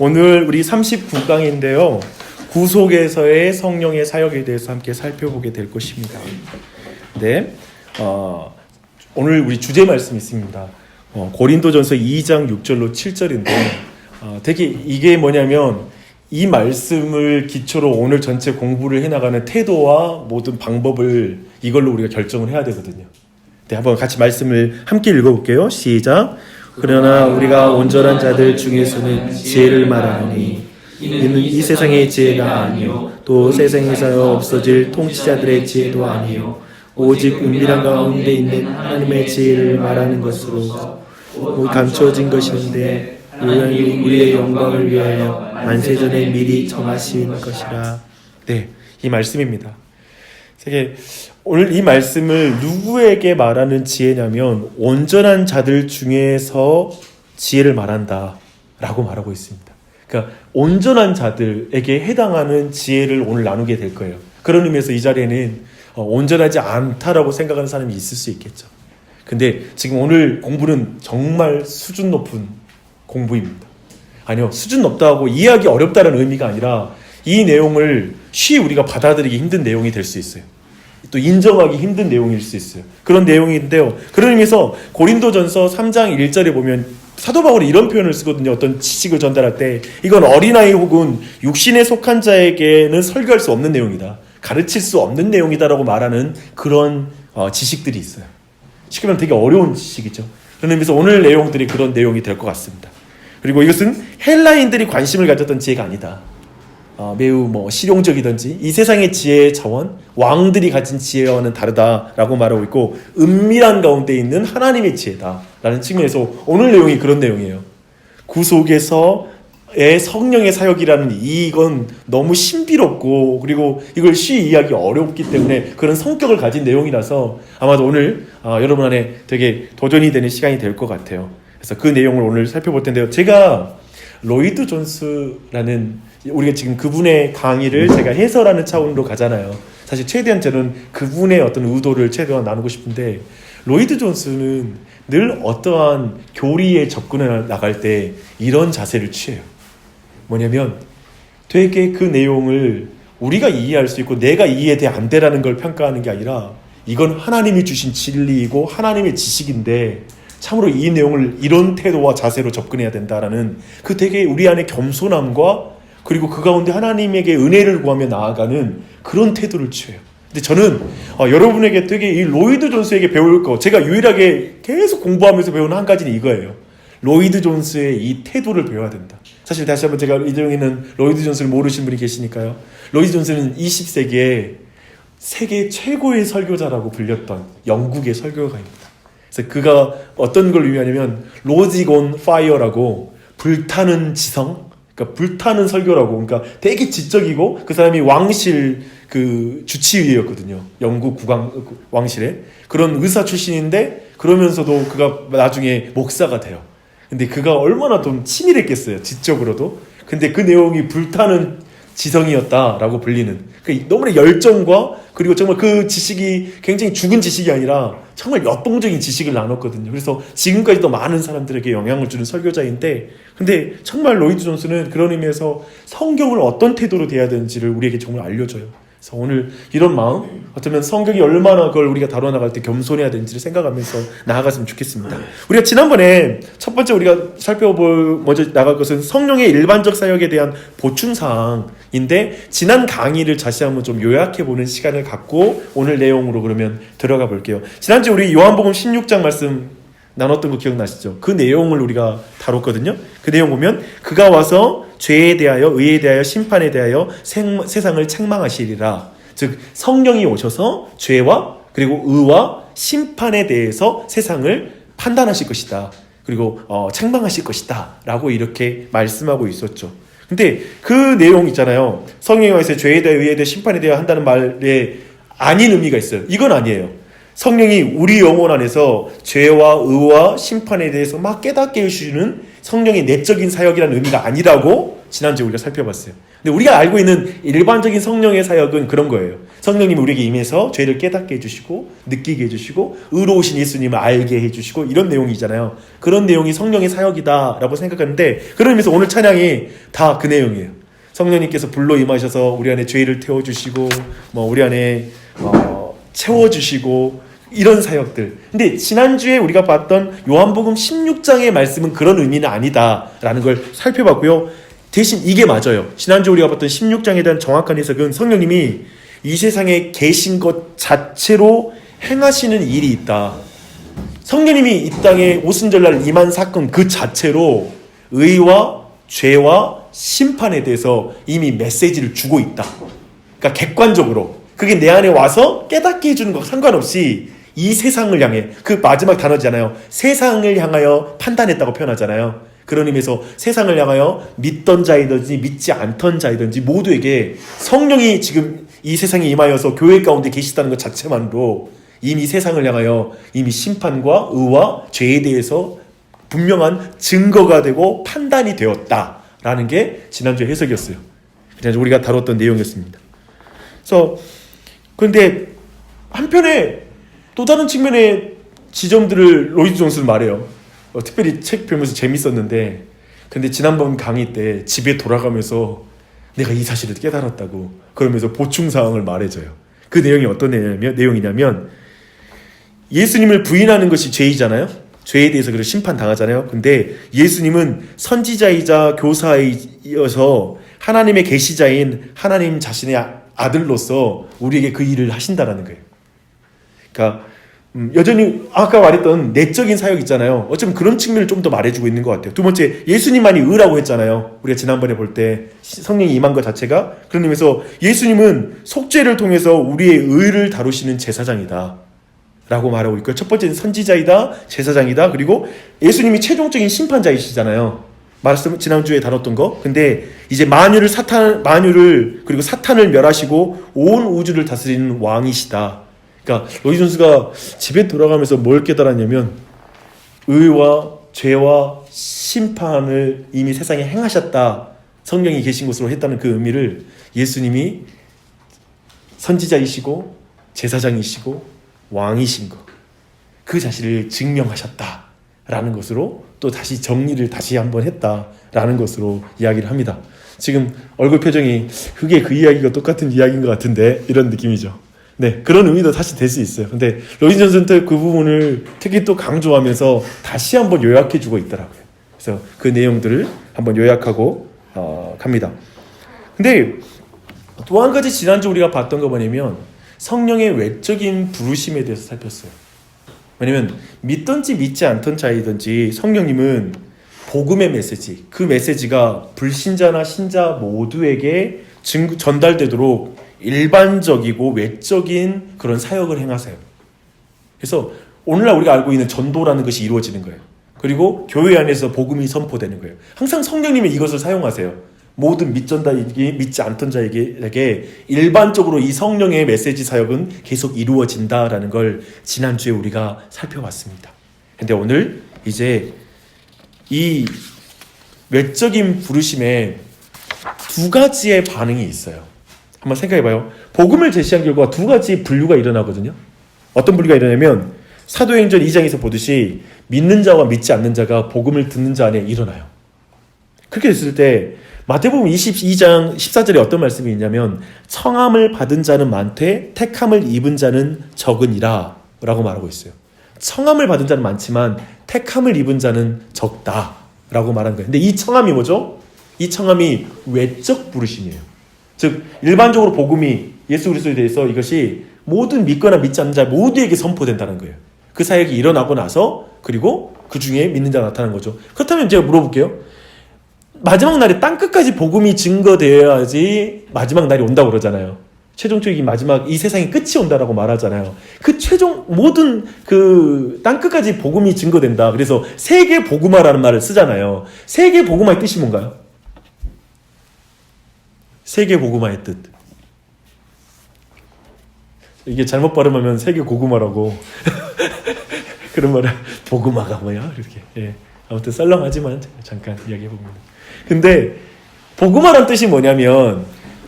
오늘 우리 39강인데요. 구속에서의 성령의 사역에 대해서 함께 살펴보게 될 것입니다. 네, 오늘 우리 주제 말씀이 있습니다. 고린도전서 2장 6절로 7절인데 되게 이게 뭐냐면 이 말씀을 기초로 오늘 전체 공부를 해나가는 태도와 모든 방법을 이걸로 우리가 결정을 해야 되거든요. 네, 한번 같이 말씀을 함께 읽어볼게요. 시작. 그러나 우리가 온전한 자들 중에서는 지혜를 말하노니 이는 이 세상의 지혜가 아니요 또 세상에서 없어질 통치자들의 지혜도 아니요 오직 은밀한 가운데 있는 하나님의 지혜를 말하는 것으로 감춰진 것인데 우리의 영광을 위하여 만세전에 미리 정하신 것이라. 네, 이 말씀입니다. 오늘 이 말씀을 누구에게 말하는 지혜냐면 온전한 자들 중에서 지혜를 말한다 라고 말하고 있습니다. 그러니까 온전한 자들에게 해당하는 지혜를 오늘 나누게 될 거예요. 그런 의미에서 이 자리에는 온전하지 않다라고 생각하는 사람이 있을 수 있겠죠. 근데 지금 오늘 공부는 정말 수준 높은 공부입니다. 아니요, 수준 높다고 이해하기 어렵다는 의미가 아니라 이 내용을 쉽게 우리가 받아들이기 힘든 내용이 될 수 있어요. 또 인정하기 힘든 내용일 수 있어요. 그런 내용인데요. 그런 의미에서 고린도전서 3장 1절에 보면 사도 바울이 이런 표현을 쓰거든요. 어떤 지식을 전달할 때 이건 어린아이 혹은 육신에 속한 자에게는 설교할 수 없는 내용이다. 가르칠 수 없는 내용이다라고 말하는 그런 지식들이 있어요. 쉽게 말하면 되게 어려운 지식이죠. 그런 의미에서 오늘 내용들이 그런 내용이 될 것 같습니다. 그리고 이것은 헬라인들이 관심을 가졌던 지혜가 아니다. 매우 실용적이든지 이 세상의 지혜의 차원, 왕들이 가진 지혜와는 다르다라고 말하고 있고 은밀한 가운데 있는 하나님의 지혜다라는 측면에서 오늘 내용이 그런 내용이에요. 구속에서의 성령의 사역이라는 이건 너무 신비롭고 그리고 이걸 쉽게 이해하기 어렵기 때문에 그런 성격을 가진 내용이라서 아마도 오늘 여러분 안에 되게 도전이 되는 시간이 될 것 같아요. 그래서 그 내용을 오늘 살펴볼 텐데요. 제가 로이드 존스라는 우리가 지금 그분의 강의를 제가 해설하는 차원으로 가잖아요. 사실 최대한 저는 그분의 어떤 의도를 최대한 나누고 싶은데 로이드 존스는 늘 어떠한 교리에 접근해 나갈 때 이런 자세를 취해요. 뭐냐면 되게 그 내용을 우리가 이해할 수 있고 내가 이해돼 안 돼라는 걸 평가하는 게 아니라 이건 하나님이 주신 진리이고 하나님의 지식인데 참으로 이 내용을 이런 태도와 자세로 접근해야 된다라는 그 되게 우리 안에 겸손함과 그리고 그 가운데 하나님에게 은혜를 구하며 나아가는 그런 태도를 취해요. 근데 저는 여러분에게 되게 이 로이드 존스에게 배울 거, 제가 유일하게 계속 공부하면서 배우는 한 가지는 이거예요. 로이드 존스의 이 태도를 배워야 된다. 사실 다시 한번 제가 이 중에는 로이드 존스를 모르신 분이 계시니까요. 로이드 존스는 20세기에 세계 최고의 설교자라고 불렸던 영국의 설교가입니다. 그래서 그가 어떤 걸 의미하냐면 로직 온 파이어라고 불타는 지성, 그러니까 불타는 설교라고. 그러니까 되게 지적이고 그 사람이 왕실 그 주치의였거든요. 영국 국왕 왕실에 그런 의사 출신인데 그러면서도 그가 나중에 목사가 돼요. 근데 그가 얼마나 좀 치밀했겠어요. 지적으로도. 근데 그 내용이 불타는 지성이었다라고 불리는 너무나 열정과 그리고 정말 그 지식이 굉장히 죽은 지식이 아니라 정말 역동적인 지식을 나눴거든요. 그래서 지금까지도 많은 사람들에게 영향을 주는 설교자인데 근데 정말 로이드 존스는 그런 의미에서 성경을 어떤 태도로 대해야 되는지를 우리에게 정말 알려줘요. 그래서 오늘 이런 마음, 어쩌면 성경이 얼마나 그걸 우리가 다뤄나갈 때 겸손해야 되는지를 생각하면서 나아갔으면 좋겠습니다. 우리가 지난번에 첫 번째 우리가 먼저 나갈 것은 성령의 일반적 사역에 대한 보충사항인데 지난 강의를 다시 한번 좀 요약해보는 시간을 갖고 오늘 내용으로 그러면 들어가 볼게요. 지난주에 우리 요한복음 16장 말씀 나눴던 거 기억나시죠? 그 내용을 우리가 다뤘거든요. 그 내용 보면 그가 와서 죄에 대하여 의에 대하여 심판에 대하여 세상을 책망하시리라. 즉 성령이 오셔서 죄와 그리고 의와 심판에 대해서 세상을 판단하실 것이다. 그리고 책망하실 것이다 라고 이렇게 말씀하고 있었죠. 근데 그 내용 있잖아요. 성령이 와서 죄에 대하여 의에 대하여 심판에 대하여 한다는 말에 아닌 의미가 있어요. 이건 아니에요. 성령이 우리 영혼 안에서 죄와 의와 심판에 대해서 막 깨닫게 해주시는 성령의 내적인 사역이라는 의미가 아니라고 지난주에 우리가 살펴봤어요. 근데 우리가 알고 있는 일반적인 성령의 사역은 그런 거예요. 성령님이 우리에게 임해서 죄를 깨닫게 해주시고 느끼게 해주시고 의로우신 예수님을 알게 해주시고 이런 내용이잖아요. 그런 내용이 성령의 사역이다라고 생각하는데, 그런 의미에서 오늘 찬양이 다 그 내용이에요. 성령님께서 불로 임하셔서 우리 안에 죄를 태워주시고 우리 안에 채워주시고 이런 사역들. 근데 지난주에 우리가 봤던 요한복음 16장의 말씀은 그런 의미는 아니다라는 걸 살펴봤고요. 대신 이게 맞아요. 지난주 우리가 봤던 16장에 대한 정확한 해석은 성령님이 이 세상에 계신 것 자체로 행하시는 일이 있다. 성령님이 이 땅에 오순절날 임한 사건 그 자체로 의와 죄와 심판에 대해서 이미 메시지를 주고 있다. 그러니까 객관적으로 그게 내 안에 와서 깨닫게 해주는 것과 상관없이 이 세상을 향해, 그 마지막 단어잖아요. 세상을 향하여 판단했다고 표현하잖아요. 그런 의미에서 세상을 향하여 믿던 자이든지 믿지 않던 자이든지 모두에게 성령이 지금 이 세상에 임하여서 교회 가운데 계시다는 것 자체만으로 이미 세상을 향하여 이미 심판과 의와 죄에 대해서 분명한 증거가 되고 판단이 되었다라는 게 지난주의 해석이었어요. 그래서 우리가 다뤘던 내용이었습니다. 그래서 그런데 한편에 또 다른 측면의 지점들을 로이드 존스는 말해요. 특별히 책 보면서 재밌었는데, 근데 지난번 강의 때 집에 돌아가면서 내가 이 사실을 깨달았다고 그러면서 보충사항을 말해줘요. 그 내용이 어떤 내용이냐면 예수님을 부인하는 것이 죄이잖아요. 죄에 대해서 그렇게 심판당하잖아요. 근데 예수님은 선지자이자 교사이어서 하나님의 계시자인 하나님 자신의 아들로서 우리에게 그 일을 하신다라는 거예요. 그러니까 여전히 아까 말했던 내적인 사역 있잖아요. 어쩌면 그런 측면을 좀 더 말해주고 있는 것 같아요. 두 번째, 예수님만이 의라고 했잖아요. 우리가 지난번에 볼 때 성령이 임한 것 자체가. 그런 의미에서 예수님은 속죄를 통해서 우리의 의를 다루시는 제사장이다 라고 말하고 있고요. 첫 번째는 선지자이다, 제사장이다. 그리고 예수님이 최종적인 심판자이시잖아요. 말씀 지난주에 다뤘던 거. 근데 이제 만유를 그리고 사탄을 멸하시고 온 우주를 다스리는 왕이시다. 그러니까 로이 존스가 집에 돌아가면서 뭘 깨달았냐면 의와 죄와 심판을 이미 세상에 행하셨다. 성령이 계신 곳으로 했다는 그 의미를 예수님이 선지자이시고 제사장이시고 왕이신 것, 그 자신을 증명하셨다라는 것으로 또 다시 정리를 다시 한번 했다라는 것으로 이야기를 합니다. 지금 얼굴 표정이 그게 그 이야기가 똑같은 이야기인 것 같은데 이런 느낌이죠. 네, 그런 의미도 사실 될 수 있어요. 근데 로이 존스는 그 부분을 특히 또 강조하면서 다시 한번 요약해주고 있더라고요. 그래서 그 내용들을 한번 요약하고 갑니다. 근데 또 한 가지 지난주 우리가 봤던 거 뭐냐면 성령의 외적인 부르심에 대해서 살폈어요. 왜냐면 믿든지 믿지 않던 자이든지 성령님은 복음의 메시지, 그 메시지가 불신자나 신자 모두에게 전달되도록 일반적이고 외적인 그런 사역을 행하세요. 그래서 오늘날 우리가 알고 있는 전도라는 것이 이루어지는 거예요. 그리고 교회 안에서 복음이 선포되는 거예요. 항상 성령님이 이것을 사용하세요. 모든 믿던 자에게 믿지 않던 자에게 일반적으로 이 성령의 메시지 사역은 계속 이루어진다라는 걸 지난주에 우리가 살펴봤습니다. 근데 오늘 이제 이 외적인 부르심에 두 가지의 반응이 있어요. 한번 생각해봐요. 복음을 제시한 결과 두 가지 분류가 일어나거든요. 어떤 분류가 일어나면 사도행전 2장에서 보듯이 믿는 자와 믿지 않는 자가 복음을 듣는 자 안에 일어나요. 그렇게 됐을 때 마태복음 22장 14절에 어떤 말씀이 있냐면 청함을 받은 자는 많되 택함을 입은 자는 적으니라 라고 말하고 있어요. 청함을 받은 자는 많지만 택함을 입은 자는 적다 라고 말한 거예요. 근데 이 청함이 뭐죠? 이 청함이 외적 부르심이에요. 즉 일반적으로 복음이 예수 그리스도에 대해서 이것이 모든 믿거나 믿지 않는 자 모두에게 선포된다는 거예요. 그 사역이 일어나고 나서 그리고 그 중에 믿는 자가 나타나는 거죠. 그렇다면 제가 물어볼게요. 마지막 날에 땅끝까지 복음이 증거되어야지 마지막 날이 온다고 그러잖아요. 최종적인 마지막 이 세상의 끝이 온다라고 말하잖아요. 그 최종 모든 그 땅끝까지 복음이 증거된다. 그래서 세계 복음화라는 말을 쓰잖아요. 세계 복음화의 뜻이 뭔가요? 세계 복음화의 뜻. 이게 잘못 발음하면 세계 고구마라고 그런 말을 복음화가 뭐야? 이렇게. 예. 아무튼 썰렁하지만 잠깐 이야기해 봅니다. 근데 복음화란 뜻이 뭐냐면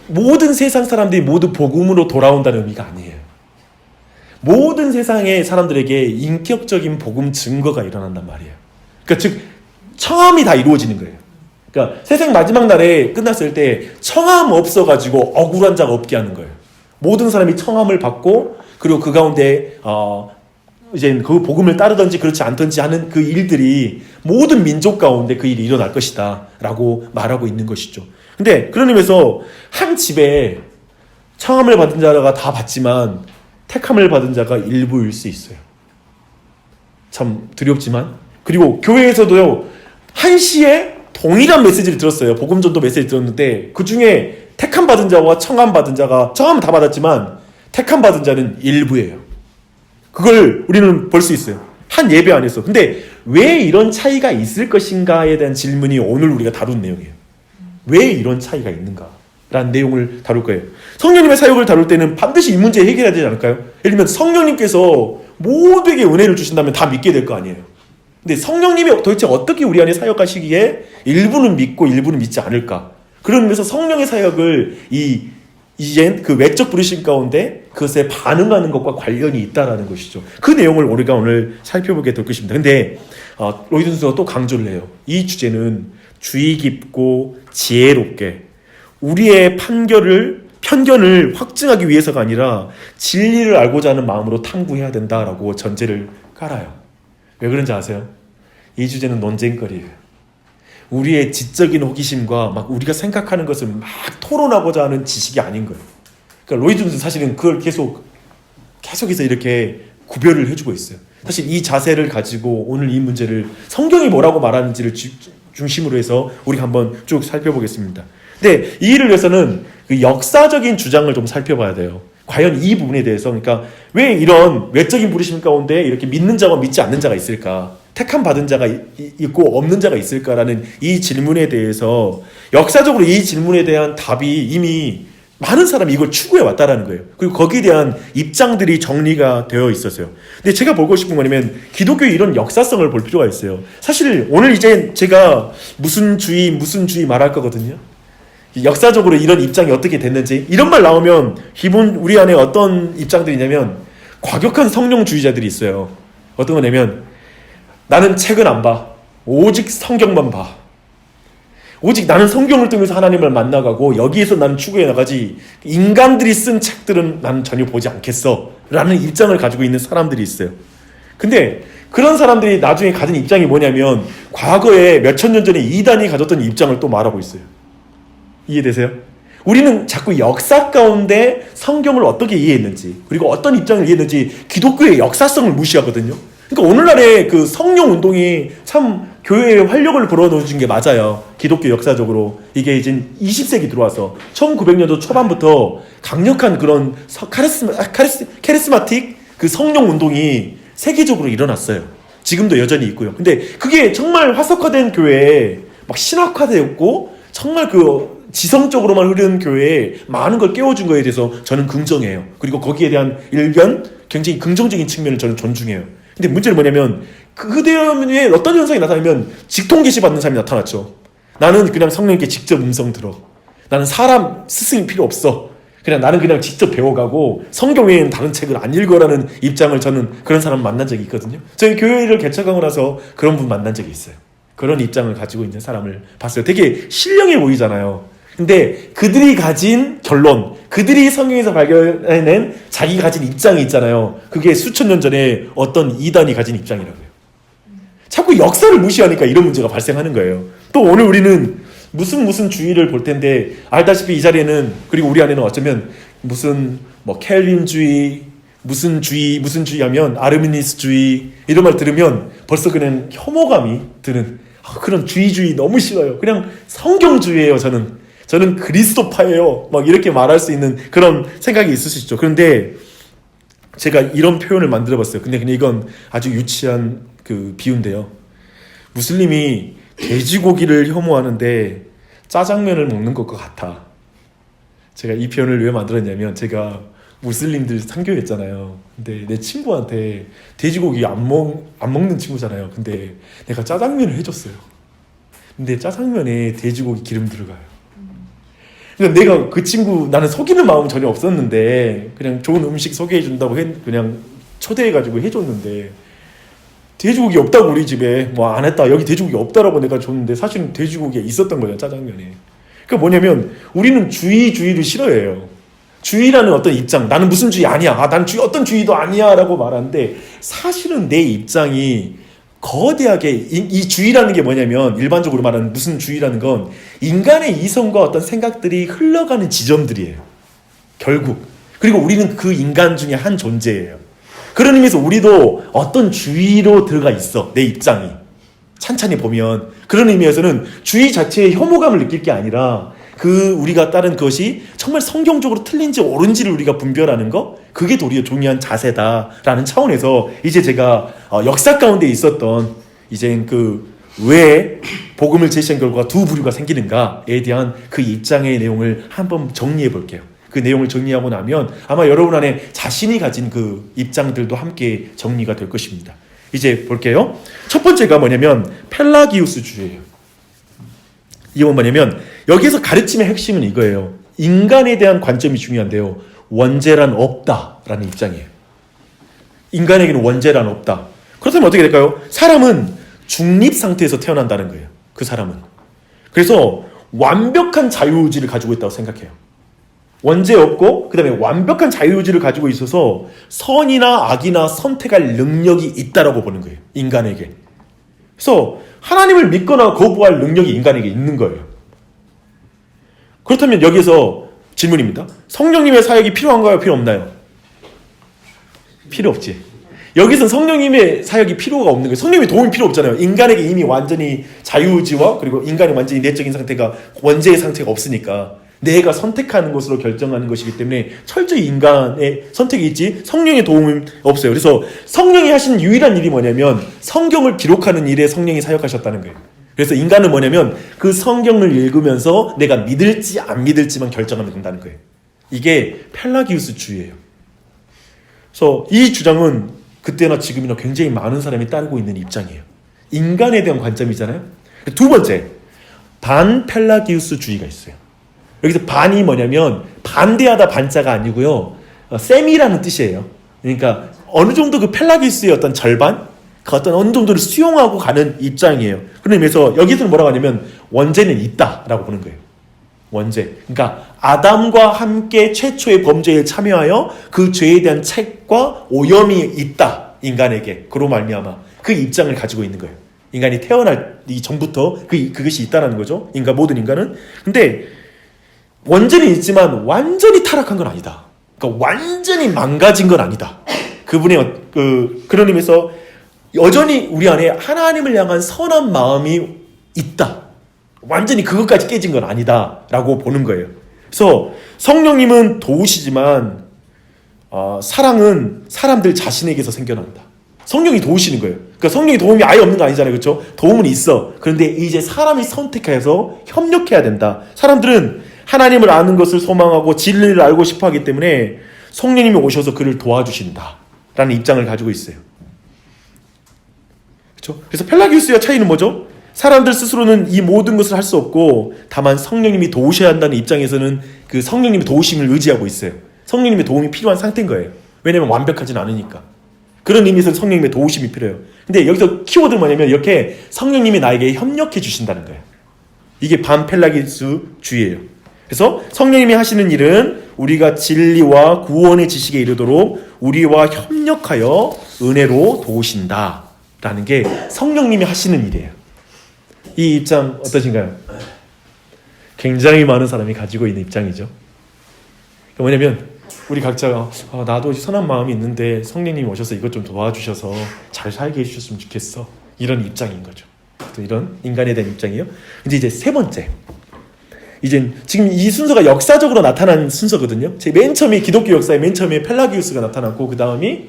모든 세상 사람들이 모두 복음으로 돌아온다는 의미가 아니에요. 모든 세상의 사람들에게 인격적인 복음 증거가 일어난단 말이에요. 그러니까 즉 청함이 다 이루어지는 거예요. 그러니까 세상 마지막 날에 끝났을 때 청함 없어가지고 억울한 자가 없게 하는 거예요. 모든 사람이 청함을 받고 그리고 그 가운데 이제 그 복음을 따르든지 그렇지 않든지 하는 그 일들이 모든 민족 가운데 그 일이 일어날 것이다 라고 말하고 있는 것이죠. 근데 그런 의미에서 한 집에 청함을 받은 자가 다 받지만 택함을 받은 자가 일부일 수 있어요. 참 두렵지만. 그리고 교회에서도요, 한시에 동일한 메시지를 들었어요. 복음전도 메시지 들었는데 그 중에 택함 받은 자와 청함 받은 자가, 청함은 다 받았지만 택함 받은 자는 일부예요. 그걸 우리는 볼 수 있어요. 한 예배 안에서. 근데 왜 이런 차이가 있을 것인가에 대한 질문이 오늘 우리가 다룬 내용이에요. 왜 이런 차이가 있는가? 라는 내용을 다룰 거예요. 성령님의 사역을 다룰 때는 반드시 이 문제 해결해야 되지 않을까요? 예를 들면 성령님께서 모두에게 은혜를 주신다면 다 믿게 될 거 아니에요. 근데 성령님이 도대체 어떻게 우리 안에 사역하시기에 일부는 믿고 일부는 믿지 않을까? 그런 의미에서 성령의 사역을 이젠 그 외적 부르심 가운데 그것에 반응하는 것과 관련이 있다라는 것이죠. 그 내용을 우리가 오늘 살펴보게 될 것입니다. 근데 로이드 선수가 또 강조를 해요. 이 주제는 주의 깊고 지혜롭게 우리의 편견을 확증하기 위해서가 아니라 진리를 알고자 하는 마음으로 탐구해야 된다라고 전제를 깔아요. 왜 그런지 아세요? 이 주제는 논쟁거리예요. 우리의 지적인 호기심과 막 우리가 생각하는 것을 막 토론하고자 하는 지식이 아닌 거예요. 그러니까 로이드 존스는 사실은 그걸 계속해서 이렇게 구별을 해주고 있어요. 사실 이 자세를 가지고 오늘 이 문제를 성경이 뭐라고 말하는지를 중심으로 해서 우리가 한번 쭉 살펴보겠습니다. 근데 이 일을 위해서는 그 역사적인 주장을 좀 살펴봐야 돼요. 과연 이 부분에 대해서, 그러니까 왜 이런 외적인 부르심 가운데 이렇게 믿는 자와 믿지 않는 자가 있을까? 택함 받은 자가 있고 없는 자가 있을까라는 이 질문에 대해서 역사적으로 이 질문에 대한 답이 이미 많은 사람이 이걸 추구해 왔다라는 거예요. 그리고 거기에 대한 입장들이 정리가 되어 있었어요. 근데 제가 보고 싶은 거냐면 기독교의 이런 역사성을 볼 필요가 있어요. 사실 오늘 이제 제가 무슨 주의 말할 거거든요. 역사적으로 이런 입장이 어떻게 됐는지 이런 말 나오면 기본 우리 안에 어떤 입장들이 있냐면 과격한 성령주의자들이 있어요. 어떤 거냐면 나는 책은 안 봐. 오직 성경만 봐. 오직 나는 성경을 통해서 하나님을 만나가고 여기에서 나는 추구해 나가지 인간들이 쓴 책들은 나는 전혀 보지 않겠어 라는 입장을 가지고 있는 사람들이 있어요. 근데 그런 사람들이 나중에 가진 입장이 뭐냐면 과거에 몇천 년 전에 이단이 가졌던 입장을 또 말하고 있어요. 이해되세요? 우리는 자꾸 역사 가운데 성경을 어떻게 이해했는지 그리고 어떤 입장을 이해했는지 기독교의 역사성을 무시하거든요. 그러니까 오늘날의 그 성령 운동이 참 교회에 활력을 불어넣어준 게 맞아요. 기독교 역사적으로 이게 이제 20세기 들어와서 1900년도 초반부터 강력한 그런 카리스마틱 그 성령 운동이 세계적으로 일어났어요. 지금도 여전히 있고요. 근데 그게 정말 화석화된 교회에 막 신학화되었고 정말 그 지성적으로만 흐르는 교회에 많은 걸 깨워준 거에 대해서 저는 긍정해요. 그리고 거기에 대한 일변 굉장히 긍정적인 측면을 저는 존중해요. 근데 문제는 뭐냐면 그대로에 어떤 현상이 나타나면 직통 계시 받는 사람이 나타났죠. 나는 그냥 성령님께 직접 음성 들어. 나는 사람 스승이 필요 없어. 나는 그냥 직접 배워가고 성경 외에는 다른 책을 안 읽어라는 입장을 저는 그런 사람 만난 적이 있거든요. 저희 교회를 개척하고 나서 그런 분 만난 적이 있어요. 그런 입장을 가지고 있는 사람을 봤어요. 되게 신령해 보이잖아요. 근데 그들이 가진 결론, 그들이 성경에서 발견해낸 자기가 가진 입장이 있잖아요. 그게 수천 년 전에 어떤 이단이 가진 입장이라고요. 자꾸 역사를 무시하니까 이런 문제가 발생하는 거예요. 또 오늘 우리는 무슨 주의를 볼 텐데 알다시피 이 자리에는 그리고 우리 안에는 어쩌면 무슨 켈빈주의 무슨 주의 하면 아르미니스주의 이런 말 들으면 벌써 그냥 혐오감이 드는 그런 주의 너무 싫어요. 그냥 성경주의예요. 저는 그리스도파예요. 막 이렇게 말할 수 있는 그런 생각이 있을 수 있죠. 그런데 제가 이런 표현을 만들어봤어요. 근데 그냥 이건 아주 유치한 그 비유인데요. 무슬림이 돼지고기를 혐오하는데 짜장면을 먹는 것과 같아. 제가 이 표현을 왜 만들었냐면 제가 무슬림들 상교했잖아요. 근데 내 친구한테 돼지고기 안 먹는 친구잖아요. 근데 내가 짜장면을 해줬어요. 근데 짜장면에 돼지고기 기름 들어가요. 그러니까 내가 그 친구 나는 속이는 마음 전혀 없었는데 그냥 좋은 음식 소개해 준다고 그냥 초대해가지고 해줬는데 돼지고기 없다고 우리 집에 뭐 안 했다 여기 돼지고기 없다라고 내가 줬는데 사실은 돼지고기가 있었던 거예요 짜장면에. 그러니까 뭐냐면 우리는 주의를 싫어해요. 주의라는 어떤 입장 나는 무슨 주의 아니야 난 어떤 주의도 아니야 라고 말하는데 사실은 내 입장이 거대하게 이 주의라는 게 뭐냐면 일반적으로 말하는 무슨 주의라는 건 인간의 이성과 어떤 생각들이 흘러가는 지점들이에요. 결국. 그리고 우리는 그 인간 중에 한 존재예요. 그런 의미에서 우리도 어떤 주의로 들어가 있어. 내 입장이. 찬찬히 보면 그런 의미에서는 주의 자체에 혐오감을 느낄 게 아니라 우리가 따른 것이 정말 성경적으로 틀린지 옳은지를 우리가 분별하는 거 그게 도리어 중요한 자세다라는 차원에서 이제 제가 역사 가운데 있었던 이제 왜 복음을 제시한 결과 두 부류가 생기는가에 대한 그 입장의 내용을 한번 정리해 볼게요. 그 내용을 정리하고 나면 아마 여러분 안에 자신이 가진 그 입장들도 함께 정리가 될 것입니다. 이제 볼게요. 첫 번째가 뭐냐면 펠라기우스주의예요. 이건 뭐냐면 여기에서 가르침의 핵심은 이거예요. 인간에 대한 관점이 중요한데요. 원죄란 없다라는 입장이에요. 인간에게는 원죄란 없다. 그렇다면 어떻게 될까요? 사람은 중립 상태에서 태어난다는 거예요. 그 사람은. 그래서 완벽한 자유의지를 가지고 있다고 생각해요. 원죄 없고 그 다음에 완벽한 자유의지를 가지고 있어서 선이나 악이나 선택할 능력이 있다라고 보는 거예요. 인간에게. 그래서 하나님을 믿거나 거부할 능력이 인간에게 있는 거예요. 그렇다면 여기서 질문입니다. 성령님의 사역이 필요한가요? 필요 없나요? 필요 없지. 여기서는 성령님의 사역이 필요가 없는 거예요. 성령님의 도움이 필요 없잖아요. 인간에게 이미 완전히 자유의지와 그리고 인간의 완전히 내적인 상태가 원죄의 상태가 없으니까 내가 선택하는 것으로 결정하는 것이기 때문에 철저히 인간의 선택이 있지 성령의 도움은 없어요. 그래서 성령이 하신 유일한 일이 뭐냐면 성경을 기록하는 일에 성령이 사역하셨다는 거예요. 그래서 인간은 뭐냐면 그 성경을 읽으면서 내가 믿을지 안 믿을지만 결정하면 된다는 거예요. 이게 펠라기우스주의예요. 그래서 이 주장은 그때나 지금이나 굉장히 많은 사람이 따르고 있는 입장이에요. 인간에 대한 관점이잖아요. 두 번째, 반펠라기우스주의가 있어요. 여기서 반이 뭐냐면 반대하다 반자가 아니고요. 세미라는 뜻이에요. 그러니까 어느 정도 그 펠라기우스의 어떤 절반? 그 어떤 어느 정도를 수용하고 가는 입장이에요. 그런 의미에서 여기서는 뭐라고 하냐면 원죄는 있다라고 보는 거예요. 원죄. 그러니까 아담과 함께 최초의 범죄에 참여하여 그 죄에 대한 책과 오염이 있다. 인간에게. 그로 말미암아 그 입장을 가지고 있는 거예요. 인간이 태어날 전부터 그것이 있다는 거죠. 모든 인간은. 근데 원죄는 있지만 완전히 타락한 건 아니다. 그러니까 완전히 망가진 건 아니다. 그분의 그런 의미에서 여전히 우리 안에 하나님을 향한 선한 마음이 있다. 완전히 그것까지 깨진 건 아니다 라고 보는 거예요. 그래서 성령님은 도우시지만 사랑은 사람들 자신에게서 생겨난다. 성령이 도우시는 거예요. 그러니까 성령이 도움이 아예 없는 거 아니잖아요. 그렇죠? 도움은 있어. 그런데 이제 사람이 선택해서 협력해야 된다. 사람들은 하나님을 아는 것을 소망하고 진리를 알고 싶어 하기 때문에 성령님이 오셔서 그를 도와주신다 라는 입장을 가지고 있어요. 그렇죠? 그래서 펠라기우스와 차이는 뭐죠? 사람들 스스로는 이 모든 것을 할 수 없고 다만 성령님이 도우셔야 한다는 입장에서는 그 성령님의 도우심을 의지하고 있어요. 성령님의 도움이 필요한 상태인 거예요. 왜냐하면 완벽하진 않으니까. 그런 의미에서 성령님의 도우심이 필요해요. 근데 여기서 키워드는 뭐냐면 이렇게 성령님이 나에게 협력해 주신다는 거예요. 이게 반펠라기우스주의예요. 그래서 성령님이 하시는 일은 우리가 진리와 구원의 지식에 이르도록 우리와 협력하여 은혜로 도우신다라는 게 성령님이 하시는 일이에요. 이 입장 어떠신가요? 굉장히 많은 사람이 가지고 있는 입장이죠. 뭐냐면 우리 각자가 나도 선한 마음이 있는데 성령님이 오셔서 이것 좀 도와주셔서 잘 살게 해주셨으면 좋겠어. 이런 입장인 거죠. 또 이런 인간에 대한 입장이에요. 근데 이제 세 번째. 이제 지금 이 순서가 역사적으로 나타난 순서거든요. 제 맨 처음에 기독교 역사에 맨 처음에 펠라기우스가 나타났고 그 다음이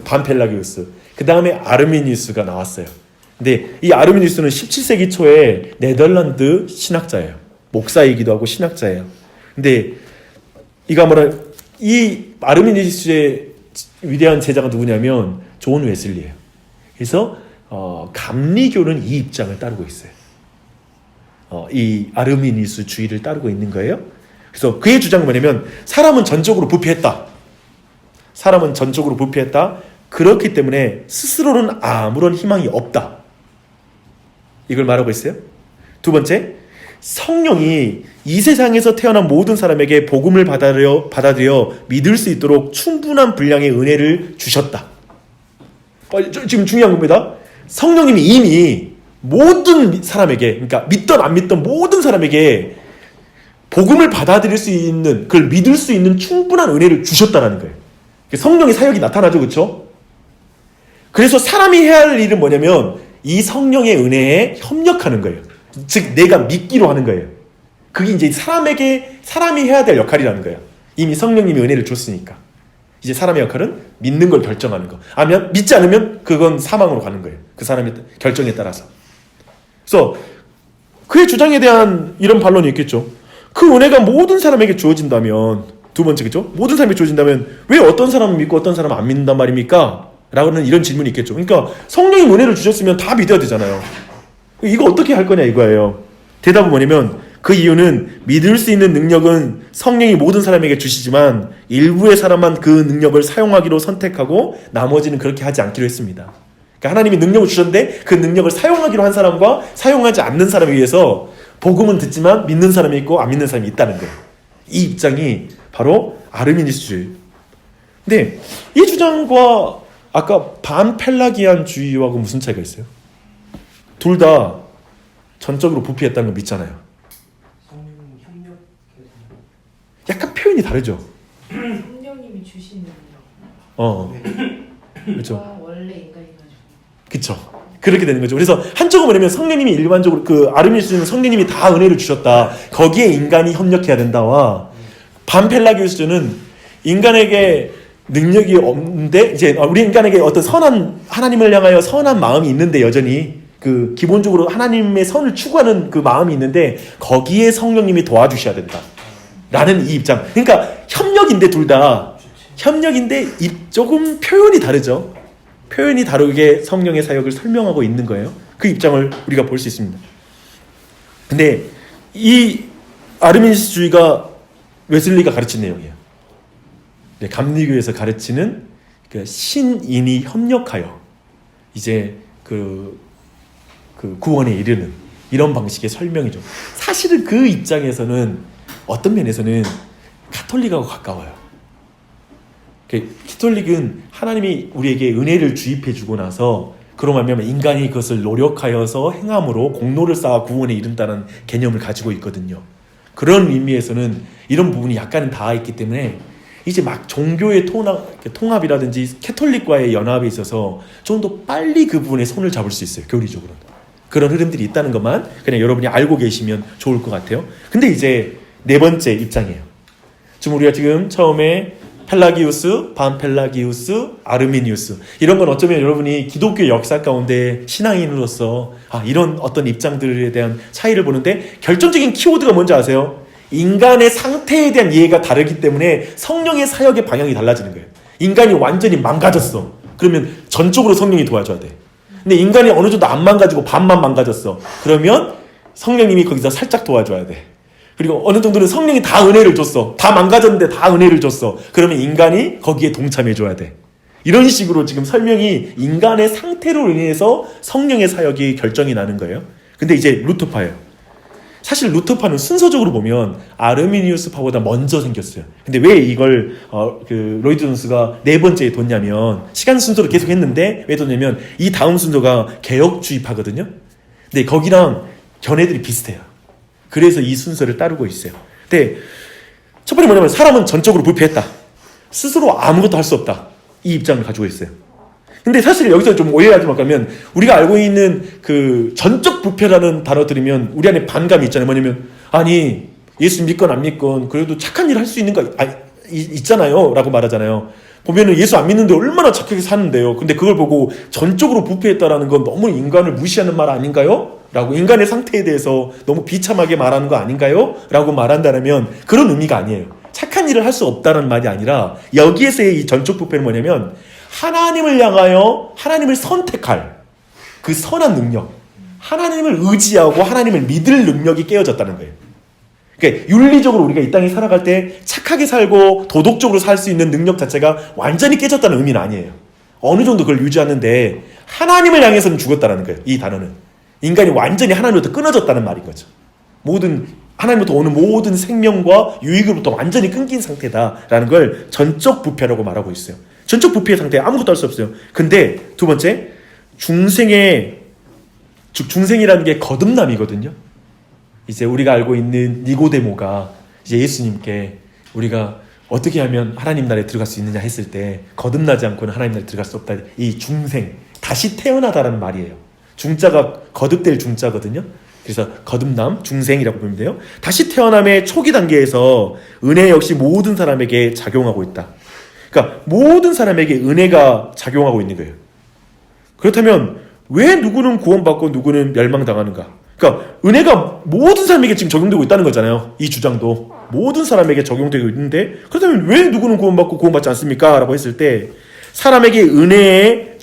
반펠라기우스, 그 다음에 아르미니우스가 나왔어요. 근데 이 아르미니우스는 17세기 초에 네덜란드 신학자예요. 목사이기도 하고 신학자예요. 근데 이 아르미니우스의 위대한 제자가 누구냐면 존 웨슬리예요. 그래서 감리교는 이 입장을 따르고 있어요. 이 아르미니우스 주의를 따르고 있는 거예요. 그래서 그의 주장은 뭐냐면 사람은 전적으로 부패했다. 사람은 전적으로 부패했다. 그렇기 때문에 스스로는 아무런 희망이 없다. 이걸 말하고 있어요. 두 번째, 성령이 이 세상에서 태어난 모든 사람에게 복음을 받아들여 믿을 수 있도록 충분한 분량의 은혜를 주셨다. 지금 중요한 겁니다. 성령님이 이미 모든 사람에게, 그러니까 믿던 안 믿던 모든 사람에게 복음을 받아들일 수 있는, 그걸 믿을 수 있는 충분한 은혜를 주셨다는 거예요. 성령의 사역이 나타나죠, 그렇죠? 그래서 사람이 해야 할 일은 뭐냐면 이 성령의 은혜에 협력하는 거예요. 즉 내가 믿기로 하는 거예요. 그게 이제 사람이 해야 될 역할이라는 거예요. 이미 성령님이 은혜를 줬으니까 이제 사람의 역할은 믿는 걸 결정하는 거. 아니면 믿지 않으면 그건 사망으로 가는 거예요. 그 사람의 결정에 따라서. 그래서 그의 주장에 대한 이런 반론이 있겠죠. 그 은혜가 모든 사람에게 주어진다면, 두 번째, 그죠? 모든 사람에게 주어진다면 왜 어떤 사람은 믿고 어떤 사람은 안 믿는단 말입니까? 라고는 이런 질문이 있겠죠. 그러니까 성령이 은혜를 주셨으면 다 믿어야 되잖아요. 이거 어떻게 할 거냐 이거예요. 대답은 뭐냐면 그 이유는 믿을 수 있는 능력은 성령이 모든 사람에게 주시지만 일부의 사람만 그 능력을 사용하기로 선택하고 나머지는 그렇게 하지 않기로 했습니다. 그러니까 하나님이 능력을 주셨는데 그 능력을 사용하기로 한 사람과 사용하지 않는 사람에 의해서 복음은 듣지만 믿는 사람이 있고 안 믿는 사람이 있다는 거예요. 이 입장이 바로 아르미니스주의. 근데 이 주장과 아까 반펠라기안주의하고 무슨 차이가 있어요? 둘 다 전적으로 부패했다는 걸 믿잖아요. 약간 표현이 다르죠. 성령님이 주신 능력. 그렇죠. 원래 인간이 가지고. 그렇죠. 그렇게 되는 거죠. 그래서 한쪽은 뭐냐면 성령님이 일반적으로 그 아르미니스는 성령님이 다 은혜를 주셨다. 거기에 인간이 협력해야 된다와 반펠라기우스는 인간에게 능력이 없는데 이제 우리 인간에게 어떤 선한 하나님을 향하여 선한 마음이 있는데 여전히 그 기본적으로 하나님의 선을 추구하는 그 마음이 있는데 거기에 성령님이 도와주셔야 된다. 라는 이 입장. 그러니까 협력인데 둘 다 협력인데 조금 표현이 다르죠. 표현이 다르게 성령의 사역을 설명하고 있는 거예요. 그 입장을 우리가 볼 수 있습니다. 근데 이 아르미니스주의가 웨슬리가 가르친 내용이에요. 네, 감리교에서 가르치는 그 신인이 협력하여 이제 그 구원에 이르는 이런 방식의 설명이죠. 사실은 그 입장에서는 어떤 면에서는 가톨릭하고 가까워요. 가톨릭은 하나님이 우리에게 은혜를 주입해 주고 나서 그로 말미암아 인간이 그것을 노력하여서 행함으로 공로를 쌓아 구원에 이른다는 개념을 가지고 있거든요. 그런 의미에서는 이런 부분이 약간은 닿아 있기 때문에 이제 막 종교의 통합이라든지 가톨릭과의 연합에 있어서 좀 더 빨리 그 부분에 손을 잡을 수 있어요. 교리적으로. 그런 흐름들이 있다는 것만 그냥 여러분이 알고 계시면 좋을 것 같아요. 근데 이제 네 번째 입장이에요. 지금 우리가 지금 처음에 펠라기우스, 반펠라기우스, 아르미니우스 이런 건 어쩌면 여러분이 기독교 역사 가운데 신앙인으로서 이런 어떤 입장들에 대한 차이를 보는데 결정적인 키워드가 뭔지 아세요? 인간의 상태에 대한 이해가 다르기 때문에 성령의 사역의 방향이 달라지는 거예요. 인간이 완전히 망가졌어. 그러면 전적으로 성령이 도와줘야 돼. 근데 인간이 어느 정도 안 망가지고 반만 망가졌어. 그러면 성령님이 거기서 살짝 도와줘야 돼. 그리고 어느 정도는 성령이 다 은혜를 줬어. 다 망가졌는데 다 은혜를 줬어. 그러면 인간이 거기에 동참해줘야 돼. 이런 식으로 지금 설명이 인간의 상태로 인해서 성령의 사역이 결정이 나는 거예요. 근데 이제 루터파예요. 사실 루터파는 순서적으로 보면 아르미니우스파보다 먼저 생겼어요. 근데 왜 이걸 로이드 존스가 네 번째에 뒀냐면 시간 순서로 계속 했는데 왜 뒀냐면 이 다음 순서가 개혁주의파거든요. 근데 거기랑 견해들이 비슷해요. 그래서 이 순서를 따르고 있어요. 근데 첫 번째 뭐냐면 사람은 전적으로 부패했다. 스스로 아무것도 할 수 없다. 이 입장을 가지고 있어요. 근데 사실 여기서 좀 오해하지 말까면 우리가 알고 있는 그 전적 부패라는 단어 들으면 우리 안에 반감이 있잖아요. 뭐냐면 아니 예수 믿건 안 믿건 그래도 착한 일 할 수 있는 거 있잖아요 라고 말하잖아요. 보면은 예수 안 믿는데 얼마나 착하게 사는데요. 근데 그걸 보고 전적으로 부패했다라는 건 너무 인간을 무시하는 말 아닌가요? 라고 인간의 상태에 대해서 너무 비참하게 말하는 거 아닌가요? 라고 말한다면 그런 의미가 아니에요. 착한 일을 할 수 없다는 말이 아니라 여기에서의 이 전적 부패는 뭐냐면 하나님을 향하여 하나님을 선택할 그 선한 능력, 하나님을 의지하고 하나님을 믿을 능력이 깨어졌다는 거예요. 그러니까 윤리적으로 우리가 이 땅에 살아갈 때 착하게 살고 도덕적으로 살 수 있는 능력 자체가 완전히 깨졌다는 의미는 아니에요. 어느 정도 그걸 유지하는데 하나님을 향해서는 죽었다는 거예요. 이 단어는 인간이 완전히 하나님으로부터 끊어졌다는 말인 거죠. 하나님부터 오는 모든 생명과 유익으로부터 완전히 끊긴 상태다라는 걸 전적 부패라고 말하고 있어요. 전적 부패의 상태에 아무것도 할 수 없어요. 근데 두 번째, 중생이라는 게 거듭남이거든요. 이제 우리가 알고 있는 니고데모가 이제 예수님께 우리가 어떻게 하면 하나님 나라에 들어갈 수 있느냐 했을 때 거듭나지 않고는 하나님 나라에 들어갈 수 없다. 이 중생, 다시 태어나다라는 말이에요. 중자가 거듭될 중자거든요. 그래서 거듭남, 중생이라고 보면 돼요. 다시 태어남의 초기 단계에서 은혜 역시 모든 사람에게 작용하고 있다. 그러니까 모든 사람에게 은혜가 작용하고 있는 거예요. 그렇다면 왜 누구는 구원받고 누구는 멸망당하는가? 그러니까 은혜가 모든 사람에게 지금 적용되고 있다는 거잖아요. 이 주장도 모든 사람에게 적용되고 있는데 그렇다면 왜 누구는 구원받고 구원받지 않습니까? 라고 했을 때 사람에게 은혜가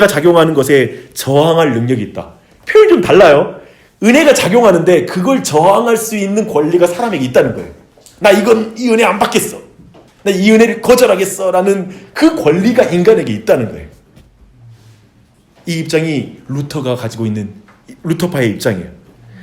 작용하는 것에 저항할 능력이 있다. 표현이 좀 달라요. 은혜가 작용하는데 그걸 저항할 수 있는 권리가 사람에게 있다는 거예요. 나 이 은혜 안 받겠어. 나 이 은혜를 거절하겠어. 라는 그 권리가 인간에게 있다는 거예요. 이 입장이 루터가 가지고 있는 루터파의 입장이에요.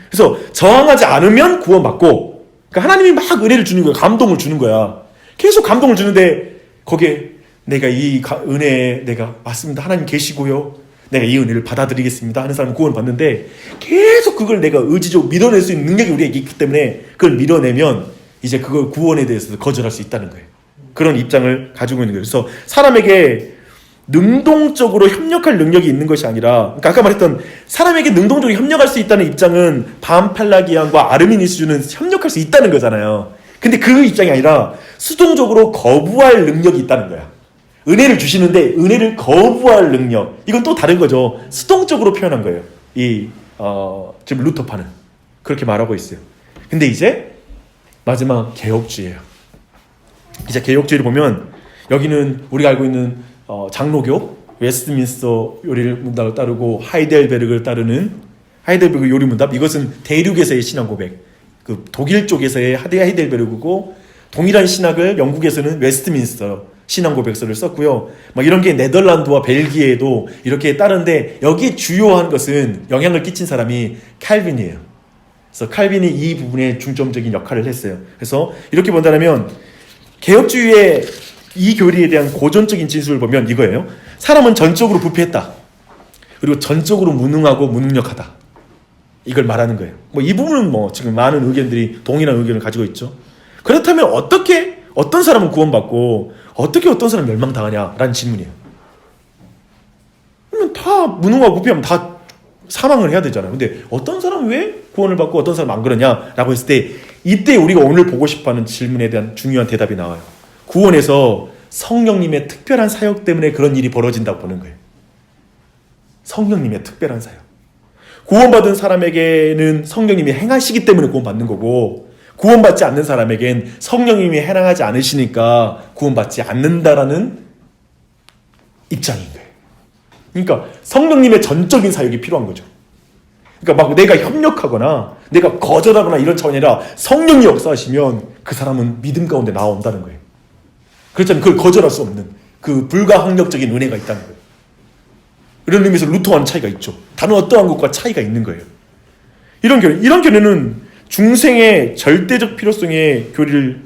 그래서 저항하지 않으면 구원받고, 그러니까 하나님이 막 은혜를 주는 거야. 감동을 주는 거야. 계속 감동을 주는데 거기에 내가 이 은혜에 내가 맞습니다. 하나님 계시고요. 내가 이 은혜를 받아들이겠습니다 하는 사람은 구원 받는데 계속 그걸 내가 의지적으로 밀어낼 수 있는 능력이 우리에게 있기 때문에 그걸 밀어내면 이제 그걸 구원에 대해서 거절할 수 있다는 거예요. 그런 입장을 가지고 있는 거예요. 그래서 사람에게 능동적으로 협력할 능력이 있는 것이 아니라, 그러니까 아까 말했던 사람에게 능동적으로 협력할 수 있다는 입장은 반팔라기안과 아르미니스주는 협력할 수 있다는 거잖아요. 근데 그 입장이 아니라 수동적으로 거부할 능력이 있다는 거야. 은혜를 주시는데 은혜를 거부할 능력, 이건 또 다른 거죠. 수동적으로 표현한 거예요. 지금 루터파는 그렇게 말하고 있어요. 근데 이제 마지막 개혁주의예요. 이제 개혁주의를 보면 여기는 우리가 알고 있는 장로교 웨스트민스터 요리문답을 따르고 하이델베르그를 따르는 하이델베르그 요리문답, 이것은 대륙에서의 신앙 고백, 그 독일 쪽에서의 하이델베르그고 동일한 신학을 영국에서는 웨스트민스터 신앙 고백서를 썼고요. 막 이런 게 네덜란드와 벨기에에도 이렇게 따른데 여기에 주요한 것은 영향을 끼친 사람이 칼빈이에요. 그래서 칼빈이 이 부분에 중점적인 역할을 했어요. 그래서 이렇게 본다면 개혁주의의 이 교리에 대한 고전적인 진술을 보면 이거예요. 사람은 전적으로 부패했다. 그리고 전적으로 무능하고 무능력하다. 이걸 말하는 거예요. 이 부분은 지금 많은 의견들이 동일한 의견을 가지고 있죠. 그렇다면 어떻게 어떤 사람은 구원받고 어떻게 어떤 사람은 멸망당하냐라는 질문이에요. 그러면 다 무능하고 부패하면 다 사망을 해야 되잖아요. 근데 어떤 사람은 왜 구원을 받고 어떤 사람은 안 그러냐라고 했을 때 이때 우리가 오늘 보고 싶어하는 질문에 대한 중요한 대답이 나와요. 구원에서 성령님의 특별한 사역 때문에 그런 일이 벌어진다고 보는 거예요. 성령님의 특별한 사역. 구원받은 사람에게는 성령님이 행하시기 때문에 구원받는 거고, 구원받지 않는 사람에겐 성령님이 행하지 않으시니까 구원받지 않는다라는 입장인 거예요. 그러니까 성령님의 전적인 사역이 필요한 거죠. 그러니까 막 내가 협력하거나 내가 거절하거나 이런 차원이 아니라 성령이 역사하시면 그 사람은 믿음 가운데 나온다는 거예요. 그렇다면 그걸 거절할 수 없는 그 불가항력적인 은혜가 있다는 거예요. 이런 의미에서 루터와는 차이가 있죠. 다른 어떠한 것과 차이가 있는 거예요. 이런 교리는 중생의 절대적 필요성의 교리를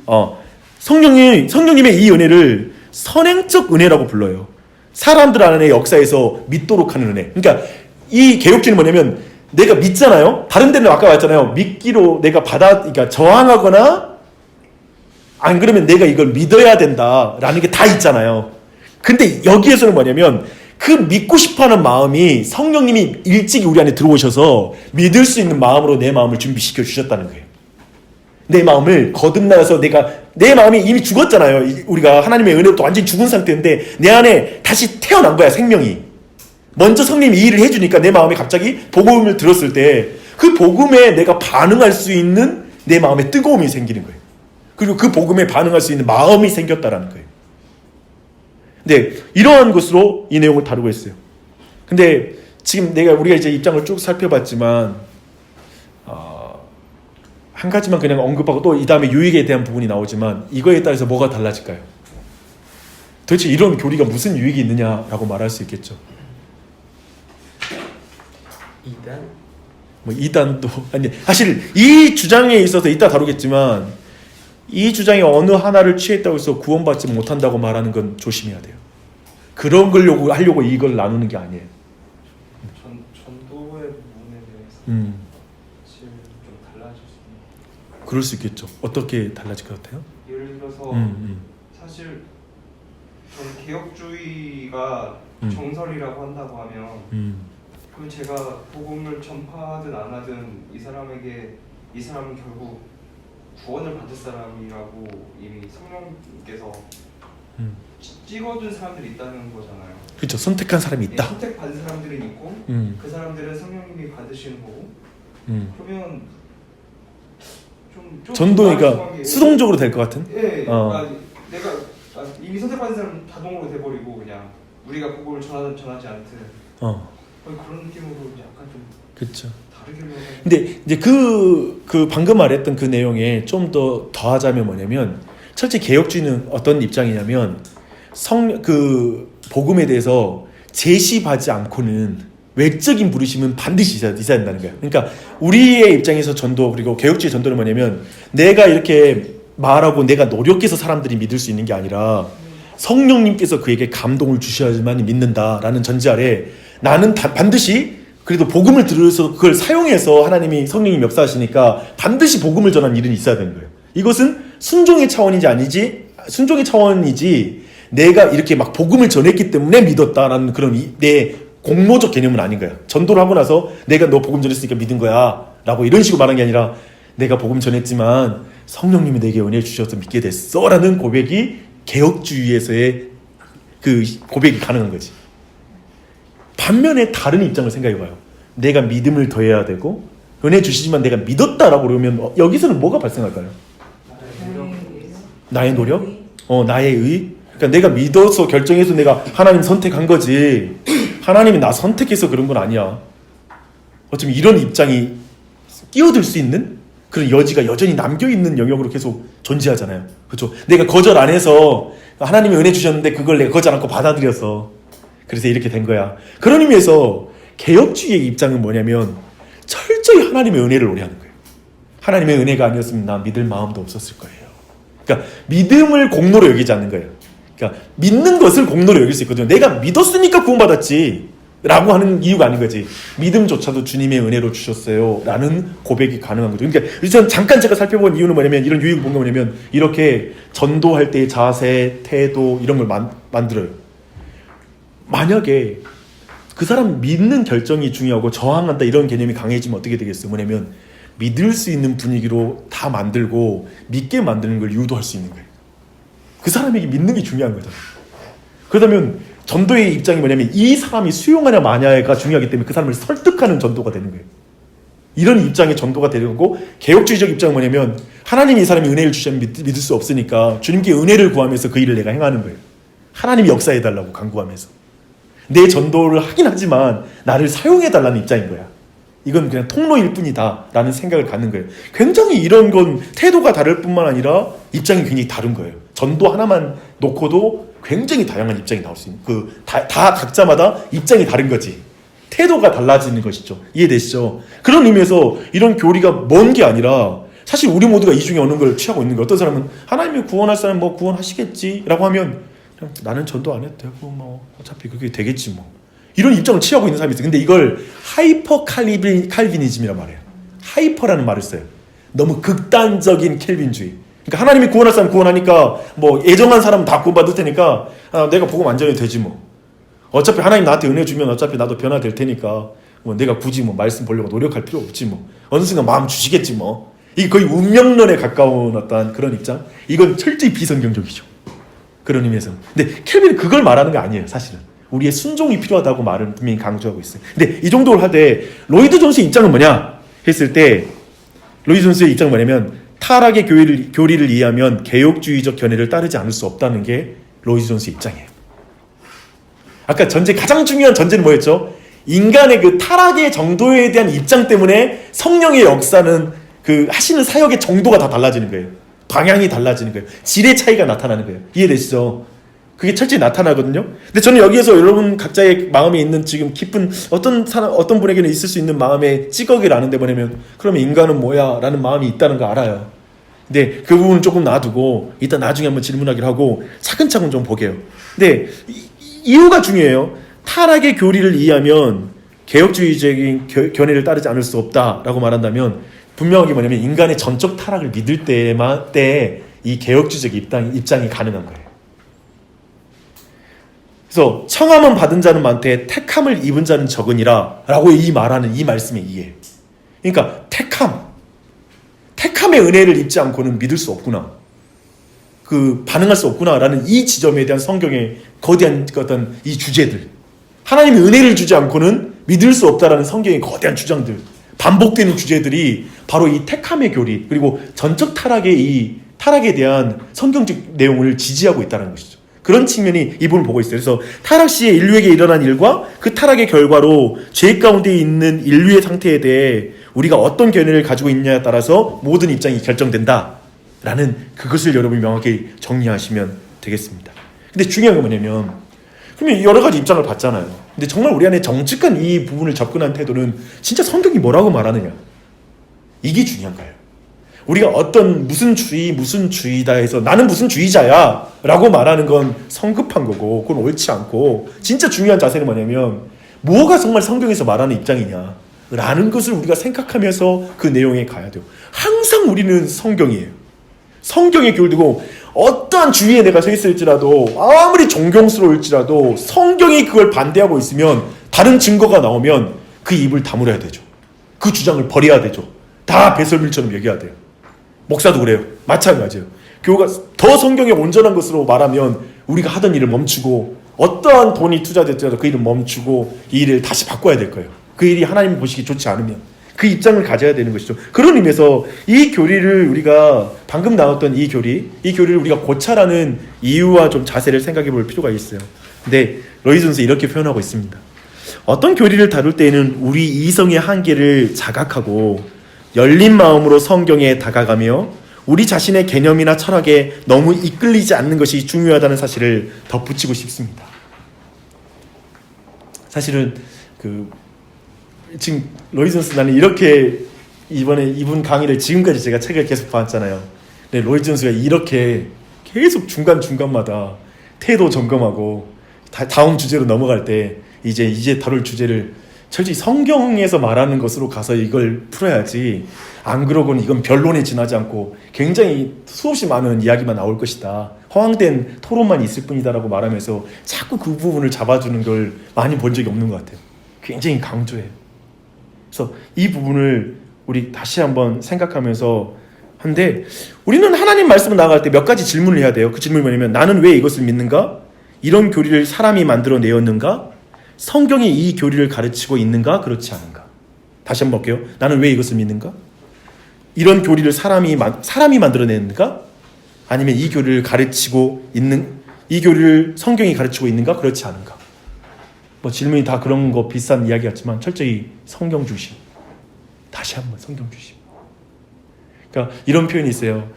성령님의 이 은혜를 선행적 은혜라고 불러요. 사람들 안에 역사에서 믿도록 하는 은혜. 그러니까 이 개혁주의는 뭐냐면 내가 믿잖아요. 다른 데는 아까 말했잖아요. 믿기로 내가 그러니까 저항하거나 안 그러면 내가 이걸 믿어야 된다라는 게 다 있잖아요. 근데 여기에서는 뭐냐면 그 믿고 싶어하는 마음이 성령님이 일찍이 우리 안에 들어오셔서 믿을 수 있는 마음으로 내 마음을 준비시켜 주셨다는 거예요. 내 마음을 거듭나서 내 마음이 이미 죽었잖아요. 우리가 하나님의 은혜로부터 완전히 죽은 상태인데 내 안에 다시 태어난 거야, 생명이. 먼저 성령님이 이 일을 해주니까 내 마음에 갑자기 복음을 들었을 때 그 복음에 내가 반응할 수 있는 내 마음에 뜨거움이 생기는 거예요. 그리고 그 복음에 반응할 수 있는 마음이 생겼다라는 거예요. 근데 이러한 것으로 이 내용을 다루고 있어요. 근데 지금 우리가 이제 입장을 쭉 살펴봤지만 한 가지만 그냥 언급하고 또 이 다음에 유익에 대한 부분이 나오지만 이거에 따라서 뭐가 달라질까요? 도대체 이런 교리가 무슨 유익이 있느냐라고 말할 수 있겠죠. 이단? 뭐 이단도 아니 사실 이 주장에 있어서 이따 다루겠지만 이 주장의 어느 하나를 취했다고 해서 구원받지 못한다고 말하는 건 조심해야 돼요. 그런 걸 하려고 이걸 나누는 게 아니에요. 전도의 부분에 대해서 사실 좀 달라질 수 있는. 그럴 수 있겠죠. 어떻게 달라질 것 같아요? 예를 들어서 사실 저는 개혁주의가 정설이라고 한다고 하면 그럼 제가 복음을 전파하든 안 하든 이 사람은 결국 구원을 받을 사람이라고 이미 성령께서 찍어둔 사람들이 있다는 거잖아요. 그렇죠. 선택한 사람이 있다. 예, 선택받은 사람들은 있고 그 사람들은 성령님이 받으시는 거고 그러면 좀 전도니까 수동적으로 될 것 같은? 예, 내가 이미 선택받은 사람은 자동으로 돼버리고 그냥 우리가 복음을 전하지 않든 그런 느낌으로 약간 좀 그렇죠. 다르게. 근데 이제 그 방금 말했던 그 내용에 좀 더 더하자면 뭐냐면 철저히 개혁주의는 어떤 입장이냐면 그 복음에 대해서 제시하지 않고는 외적인 부르심은 반드시 있어야 된다는 거예요. 그러니까 우리의 입장에서 전도 그리고 개혁주의 전도는 뭐냐면 내가 이렇게 말하고 내가 노력해서 사람들이 믿을 수 있는 게 아니라 성령님께서 그에게 감동을 주셔야만 믿는다라는 전제 아래 나는 반드시 그래도 복음을 들어서 그걸 사용해서 하나님이 성령님 역사하시니까 반드시 복음을 전하는 일은 있어야 되는 거예요. 이것은 순종의 차원이지 내가 이렇게 막 복음을 전했기 때문에 믿었다라는 그런 내 공로적 개념은 아닌 거야. 전도를 하고 나서 내가 너 복음 전했으니까 믿은 거야 라고 이런 식으로 말한 게 아니라 내가 복음 전했지만 성령님이 내게 은혜를 주셔서 믿게 됐어 라는 고백이 개혁주의에서의 그 고백이 가능한 거지. 반면에 다른 입장을 생각해봐요. 내가 믿음을 더해야 되고 은혜 주시지만 내가 믿었다라고 그러면 여기서는 뭐가 발생할까요? 나의 노력? 나의 의? 그러니까 내가 믿어서 결정해서 내가 하나님 선택한 거지 하나님이 나 선택해서 그런 건 아니야. 어쩌면 이런 입장이 끼어들 수 있는 그런 여지가 여전히 남겨있는 영역으로 계속 존재하잖아요. 그렇죠? 내가 거절 안 해서 하나님이 은혜 주셨는데 그걸 내가 거절 않고 받아들여서 그래서 이렇게 된 거야. 그런 의미에서 개혁주의의 입장은 뭐냐면 철저히 하나님의 은혜를 오래하는 거예요. 하나님의 은혜가 아니었으면 나 믿을 마음도 없었을 거예요. 그러니까 믿음을 공로로 여기지 않는 거예요. 그러니까 믿는 것을 공로로 여길 수 있거든요. 내가 믿었으니까 구원받았지 라고 하는 이유가 아닌 거지. 믿음조차도 주님의 은혜로 주셨어요 라는 고백이 가능한 거죠. 그러니까 저는 잠깐 제가 살펴본 이유는 뭐냐면 이런 유익을 본 게 뭐냐면 이렇게 전도할 때의 자세, 태도 이런 걸 만들어요. 만약에 그 사람 믿는 결정이 중요하고 저항한다 이런 개념이 강해지면 어떻게 되겠어요? 뭐냐면 믿을 수 있는 분위기로 다 만들고 믿게 만드는 걸 유도할 수 있는 거예요. 그 사람에게 믿는 게 중요한 거잖아요. 그러다면 전도의 입장이 뭐냐면 이 사람이 수용하냐 마냐가 중요하기 때문에 그 사람을 설득하는 전도가 되는 거예요. 이런 입장의 전도가 되는 거고 개혁주의적 입장은 뭐냐면 하나님이 이 사람이 은혜를 주시면 믿을 수 없으니까 주님께 은혜를 구하면서 그 일을 내가 행하는 거예요. 하나님이 역사해달라고 간구하면서 내 전도를 하긴 하지만 나를 사용해달라는 입장인 거야. 이건 그냥 통로일 뿐이다 라는 생각을 갖는 거예요. 굉장히 이런 건 태도가 다를 뿐만 아니라 입장이 굉장히 다른 거예요. 전도 하나만 놓고도 굉장히 다양한 입장이 나올 수 있는 다 각자마다 입장이 다른 거지. 태도가 달라지는 것이죠. 이해되시죠? 그런 의미에서 이런 교리가 먼 게 아니라 사실 우리 모두가 이 중에 어느 걸 취하고 있는 거예요. 어떤 사람은 하나님이 구원할 사람 뭐 구원하시겠지 라고 하면 그냥 나는 전도 안 해도 되고 뭐 어차피 그게 되겠지 뭐 이런 입장을 취하고 있는 사람이 있어요. 근데 이걸 하이퍼 칼빈이즘이라고 말해요. 하이퍼라는 말을 써요. 너무 극단적인 켈빈주의. 그러니까 하나님이 구원할 사람 구원하니까 뭐 예정한 사람 다 구원받을 테니까 내가 복음 안 전해도 되지 뭐. 어차피 하나님 나한테 은혜 주면 어차피 나도 변화될 테니까 뭐 내가 굳이 뭐 말씀 보려고 노력할 필요 없지 뭐. 어느 순간 마음 주시겠지 뭐. 이게 거의 운명론에 가까운 어떤 그런 입장. 이건 철저히 비성경적이죠. 그런 의미에서. 근데 켈빈은 그걸 말하는 게 아니에요. 사실은. 우리의 순종이 필요하다고 말을 분명히 강조하고 있어요. 근데 이 정도를 하되 로이드 존스의 입장은 뭐냐 했을 때 로이드 존스의 입장은 뭐냐면 타락의 교리를 이해하면 개혁주의적 견해를 따르지 않을 수 없다는 게 로이드 존스의 입장이에요. 아까 가장 중요한 전제는 뭐였죠? 인간의 그 타락의 정도에 대한 입장 때문에 성령의 역사는 그 하시는 사역의 정도가 다 달라지는 거예요. 방향이 달라지는 거예요. 질의 차이가 나타나는 거예요. 이해되시죠? 그게 철저히 나타나거든요. 근데 저는 여기에서 여러분 각자의 마음에 있는 지금 깊은 어떤 분에게는 있을 수 있는 마음의 찌꺼기를 아는데 뭐냐면 그러면 인간은 뭐야? 라는 마음이 있다는 거 알아요. 근데 그 부분은 조금 놔두고 이따 나중에 한번 질문하기로 하고 차근차근 좀 보게요. 근데 이유가 중요해요. 타락의 교리를 이해하면 개혁주의적인 견해를 따르지 않을 수 없다라고 말한다면 분명하게 뭐냐면 인간의 전적 타락을 믿을 때 이 개혁주의적 입장이 가능한 거예요. 그래서 청함은 받은 자는 많되 택함을 입은 자는 적으니라 라고 이 말하는 이 말씀의 이해. 그러니까 택함의 은혜를 입지 않고는 믿을 수 없구나. 반응할 수 없구나라는 이 지점에 대한 성경의 거대한 어떤 이 주제들. 하나님의 은혜를 주지 않고는 믿을 수 없다라는 성경의 거대한 주장들. 반복되는 주제들이 바로 이 택함의 교리 그리고 전적 타락에 대한 성경적 내용을 지지하고 있다는 것이죠. 그런 측면이 이 부분을 보고 있어요. 그래서 타락 시에 인류에게 일어난 일과 그 타락의 결과로 죄 가운데 있는 인류의 상태에 대해 우리가 어떤 견해를 가지고 있냐에 따라서 모든 입장이 결정된다라는 그것을 여러분이 명확히 정리하시면 되겠습니다. 근데 중요한 건 뭐냐면 그러면 여러 가지 입장을 봤잖아요. 근데 정말 우리 안에 정직한 이 부분을 접근한 태도는 진짜 성경이 뭐라고 말하느냐 이게 중요한 거예요. 우리가 무슨 주의다 해서 나는 무슨 주의자야 라고 말하는 건 성급한 거고 그건 옳지 않고 진짜 중요한 자세는 뭐냐면 뭐가 정말 성경에서 말하는 입장이냐 라는 것을 우리가 생각하면서 그 내용에 가야 돼요. 항상 우리는 성경이에요. 성경에 귀를 두고 어떠한 주위에 내가 서 있을지라도 아무리 존경스러울지라도 성경이 그걸 반대하고 있으면 다른 증거가 나오면 그 입을 다물어야 되죠. 그 주장을 버려야 되죠. 다 배설물처럼 여겨야 돼요. 목사도 그래요. 마찬가지예요. 교회가 더 성경에 온전한 것으로 말하면 우리가 하던 일을 멈추고 어떠한 돈이 투자됐더라도 그 일을 멈추고 이 일을 다시 바꿔야 될 거예요. 그 일이 하나님 보시기 좋지 않으면 그 입장을 가져야 되는 것이죠. 그런 의미에서 이 교리를 우리가 방금 나왔던 이 교리를 우리가 고찰하는 이유와 좀 자세를 생각해 볼 필요가 있어요. 근데 로이존스 이렇게 표현하고 있습니다. 어떤 교리를 다룰 때에는 우리 이성의 한계를 자각하고 열린 마음으로 성경에 다가가며 우리 자신의 개념이나 철학에 너무 이끌리지 않는 것이 중요하다는 사실을 덧붙이고 싶습니다. 사실은 지금 로이존스 나는 이렇게 이번에 이분 강의를 지금까지 제가 책을 계속 봤잖아요. 근데 로이존스가 이렇게 계속 중간중간마다 태도 점검하고 다음 주제로 넘어갈 때 이제 다룰 주제를 철저히 성경에서 말하는 것으로 가서 이걸 풀어야지 안 그러고는 이건 변론에 지나지 않고 굉장히 수없이 많은 이야기만 나올 것이다. 허황된 토론만 있을 뿐이다라고 말하면서 자꾸 그 부분을 잡아주는 걸 많이 본 적이 없는 것 같아요. 굉장히 강조해요. 그래서 이 부분을 우리 다시 한번 생각하면서 한데 우리는 하나님 말씀을 나아갈 때 몇 가지 질문을 해야 돼요. 그 질문이 뭐냐면 나는 왜 이것을 믿는가? 이런 교리를 사람이 만들어내었는가? 성경이 이 교리를 가르치고 있는가? 그렇지 않은가? 다시 한번 볼게요. 나는 왜 이것을 믿는가? 이런 교리를 사람이 만들어내는가? 아니면 이 교리를 이 교리를 성경이 가르치고 있는가? 그렇지 않은가? 질문이 다 그런 거 비싼 이야기 같지만 철저히 성경 중심. 다시 한번 성경 중심. 그러니까 이런 표현이 있어요.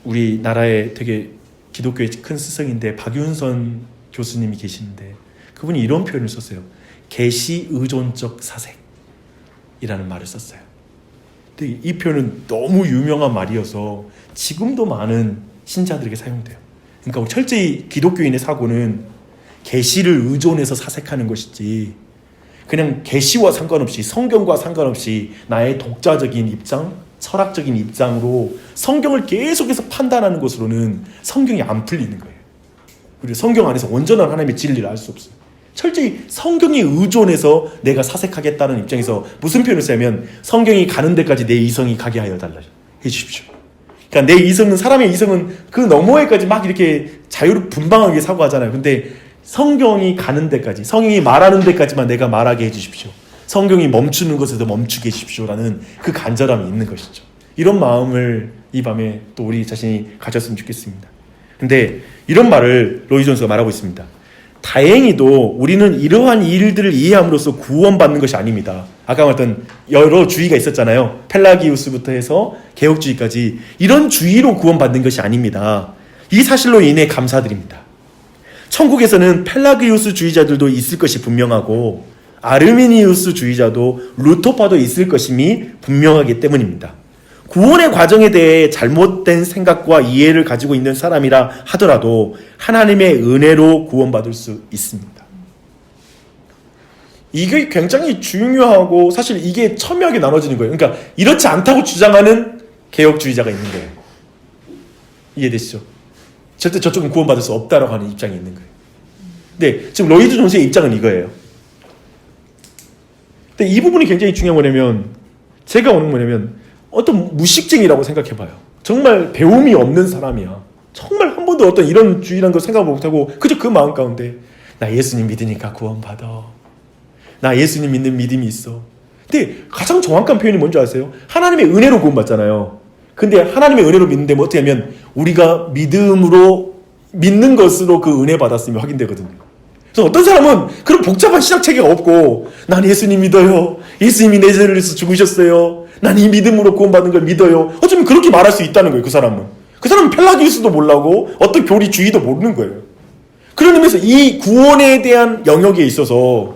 우리나라에 되게 기독교의 큰 스승인데 박윤선 교수님이 계시는데 그분이 이런 표현을 썼어요. 계시 의존적 사색이라는 말을 썼어요. 근데 이 표현은 너무 유명한 말이어서 지금도 많은 신자들에게 사용돼요. 그러니까 철저히 기독교인의 사고는 계시를 의존해서 사색하는 것이지 그냥 계시와 상관없이 성경과 상관없이 나의 독자적인 입장, 철학적인 입장으로 성경을 계속해서 판단하는 것으로는 성경이 안 풀리는 거예요. 그리고 성경 안에서 온전한 하나님의 진리를 알 수 없어요. 철저히 성경에 의존해서 내가 사색하겠다는 입장에서 무슨 표현을 쓰냐면 성경이 가는 데까지 내 이성이 가게 하여 달라 해주십시오. 그러니까 내 이성은 사람의 이성은 그 너머에까지 막 이렇게 분방하게 사고하잖아요. 근데 성경이 가는 데까지 성경이 말하는 데까지만 내가 말하게 해주십시오. 성경이 멈추는 것에도 멈추게 해주십시오라는 그 간절함이 있는 것이죠. 이런 마음을 이 밤에 또 우리 자신이 가졌으면 좋겠습니다. 근데 이런 말을 로이 존스가 말하고 있습니다. 다행히도 우리는 이러한 일들을 이해함으로써 구원받는 것이 아닙니다. 아까 말했던 여러 주의가 있었잖아요. 펠라기우스부터 해서 개혁주의까지 이런 주의로 구원받는 것이 아닙니다. 이 사실로 인해 감사드립니다. 천국에서는 펠라기우스 주의자들도 있을 것이 분명하고 아르미니우스 주의자도 루터파도 있을 것임이 분명하기 때문입니다. 구원의 과정에 대해 잘못된 생각과 이해를 가지고 있는 사람이라 하더라도 하나님의 은혜로 구원받을 수 있습니다. 이게 굉장히 중요하고 사실 이게 첨예하게 나눠지는 거예요. 그러니까 이렇지 않다고 주장하는 개혁주의자가 있는 거예요. 이해되시죠? 절대 저쪽은 구원받을 수 없다라고 하는 입장이 있는 거예요. 근데 지금 로이드 존스의 입장은 이거예요. 근데 이 부분이 굉장히 중요한 거냐면 제가 오는 뭐냐면 어떤 무식쟁이라고 생각해봐요. 정말 배움이 없는 사람이야. 정말 한 번도 어떤 이런 주의라는 걸 생각 못하고 그저 그 마음 가운데 나 예수님 믿으니까 구원받아. 나 예수님 믿는 믿음이 있어. 근데 가장 정확한 표현이 뭔지 아세요? 하나님의 은혜로 구원받잖아요. 근데 하나님의 은혜로 믿는데 뭐 어떻게 하면 우리가 믿음으로 믿는 것으로 그 은혜 받았으면 확인되거든요. 그래서 어떤 사람은 그런 복잡한 신학체계가 없고 난 예수님 믿어요. 예수님이 내 죄를 위해서 죽으셨어요. 난 이 믿음으로 구원받는 걸 믿어요. 어쩌면 그렇게 말할 수 있다는 거예요. 그 사람은 펠라기우스도 몰라고 어떤 교리 주의도 모르는 거예요. 그런 의미에서 이 구원에 대한 영역에 있어서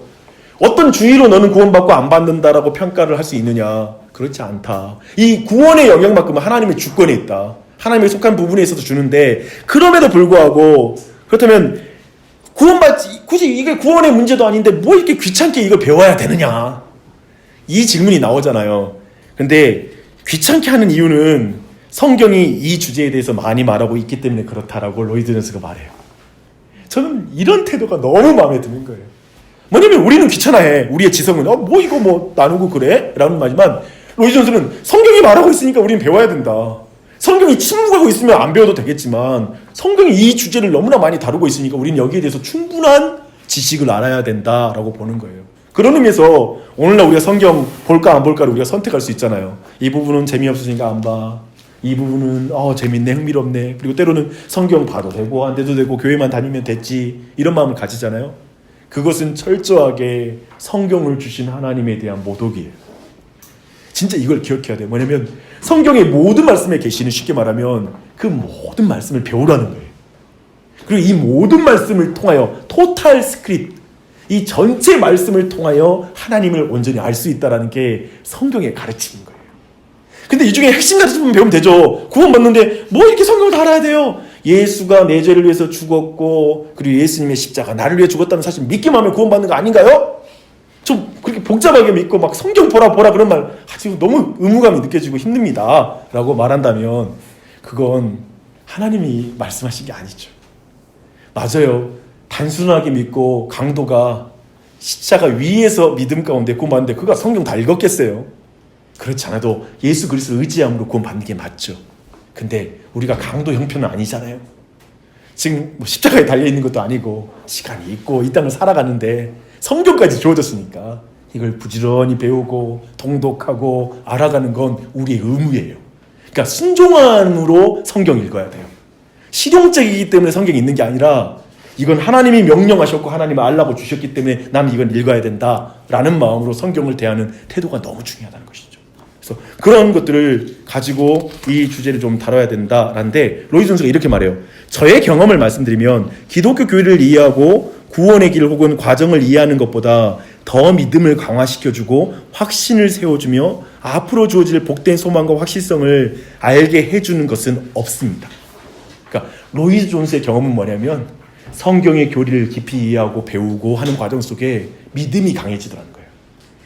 어떤 주의로 너는 구원받고 안 받는다라고 평가를 할 수 있느냐? 그렇지 않다. 이 구원의 영역만큼은 하나님의 주권에 있다. 하나님의 속한 부분에 있어서 주는데 그럼에도 불구하고 그렇다면 구원받지 굳이 이게 구원의 문제도 아닌데 뭐 이렇게 귀찮게 이걸 배워야 되느냐? 이 질문이 나오잖아요. 근데 귀찮게 하는 이유는 성경이 이 주제에 대해서 많이 말하고 있기 때문에 그렇다라고 로이드 존스가 말해요. 저는 이런 태도가 너무 마음에 드는 거예요. 뭐냐면 우리는 귀찮아해. 우리의 지성은 뭐 이거 뭐 나누고 그래? 라는 말이지만 로이드 존스는 성경이 말하고 있으니까 우리는 배워야 된다. 성경이 침묵하고 있으면 안 배워도 되겠지만 성경이 이 주제를 너무나 많이 다루고 있으니까 우리는 여기에 대해서 충분한 지식을 알아야 된다라고 보는 거예요. 그런 의미에서 오늘날 우리가 성경 볼까 안 볼까를 우리가 선택할 수 있잖아요. 이 부분은 재미없으니까 안 봐. 이 부분은 재밌네, 흥미롭네. 그리고 때로는 성경 봐도 되고 안 돼도 되고 교회만 다니면 됐지. 이런 마음을 가지잖아요. 그것은 철저하게 성경을 주신 하나님에 대한 모독이에요. 진짜 이걸 기억해야 돼요. 뭐냐면 성경의 모든 말씀의 계시는 쉽게 말하면 그 모든 말씀을 배우라는 거예요. 그리고 이 모든 말씀을 통하여 토탈 스크립트 이 전체 말씀을 통하여 하나님을 온전히 알 수 있다는 게 성경의 가르침인 거예요. 근데 이 중에 핵심 가르침을 배우면 되죠. 구원받는데 뭐 이렇게 성경을 다 알아야 돼요. 예수가 내 죄를 위해서 죽었고 그리고 예수님의 십자가 나를 위해 죽었다는 사실 믿기만 하면 구원받는 거 아닌가요? 좀 그렇게 복잡하게 믿고 막 성경 보라 그런 말 하지 너무 의무감이 느껴지고 힘듭니다 라고 말한다면 그건 하나님이 말씀하신 게 아니죠. 맞아요. 단순하게 믿고 강도가 십자가 위에서 믿음 가운데 구원받는데 그가 성경 다 읽었겠어요? 그렇지 않아도 예수 그리스도를 의지함으로 구원받는 게 맞죠. 근데 우리가 강도 형편은 아니잖아요. 지금 뭐 십자가에 달려있는 것도 아니고 시간이 있고 이 땅을 살아가는데 성경까지 주어졌으니까 이걸 부지런히 배우고 통독하고 알아가는 건 우리의 의무예요. 그러니까 순종함으로 성경 읽어야 돼요. 실용적이기 때문에 성경이 있는 게 아니라 이건 하나님이 명령하셨고 하나님이 알라고 주셨기 때문에 나는 이건 읽어야 된다라는 마음으로 성경을 대하는 태도가 너무 중요하다는 것이죠. 그래서 그런 것들을 가지고 이 주제를 좀 다뤄야 된다라는데 로이드 존스가 이렇게 말해요. 저의 경험을 말씀드리면 기독교 교리를 이해하고 구원의 길 혹은 과정을 이해하는 것보다 더 믿음을 강화시켜주고 확신을 세워주며 앞으로 주어질 복된 소망과 확실성을 알게 해주는 것은 없습니다. 그러니까 로이드 존스의 경험은 뭐냐면 성경의 교리를 깊이 이해하고 배우고 하는 과정 속에 믿음이 강해지더라는 거예요.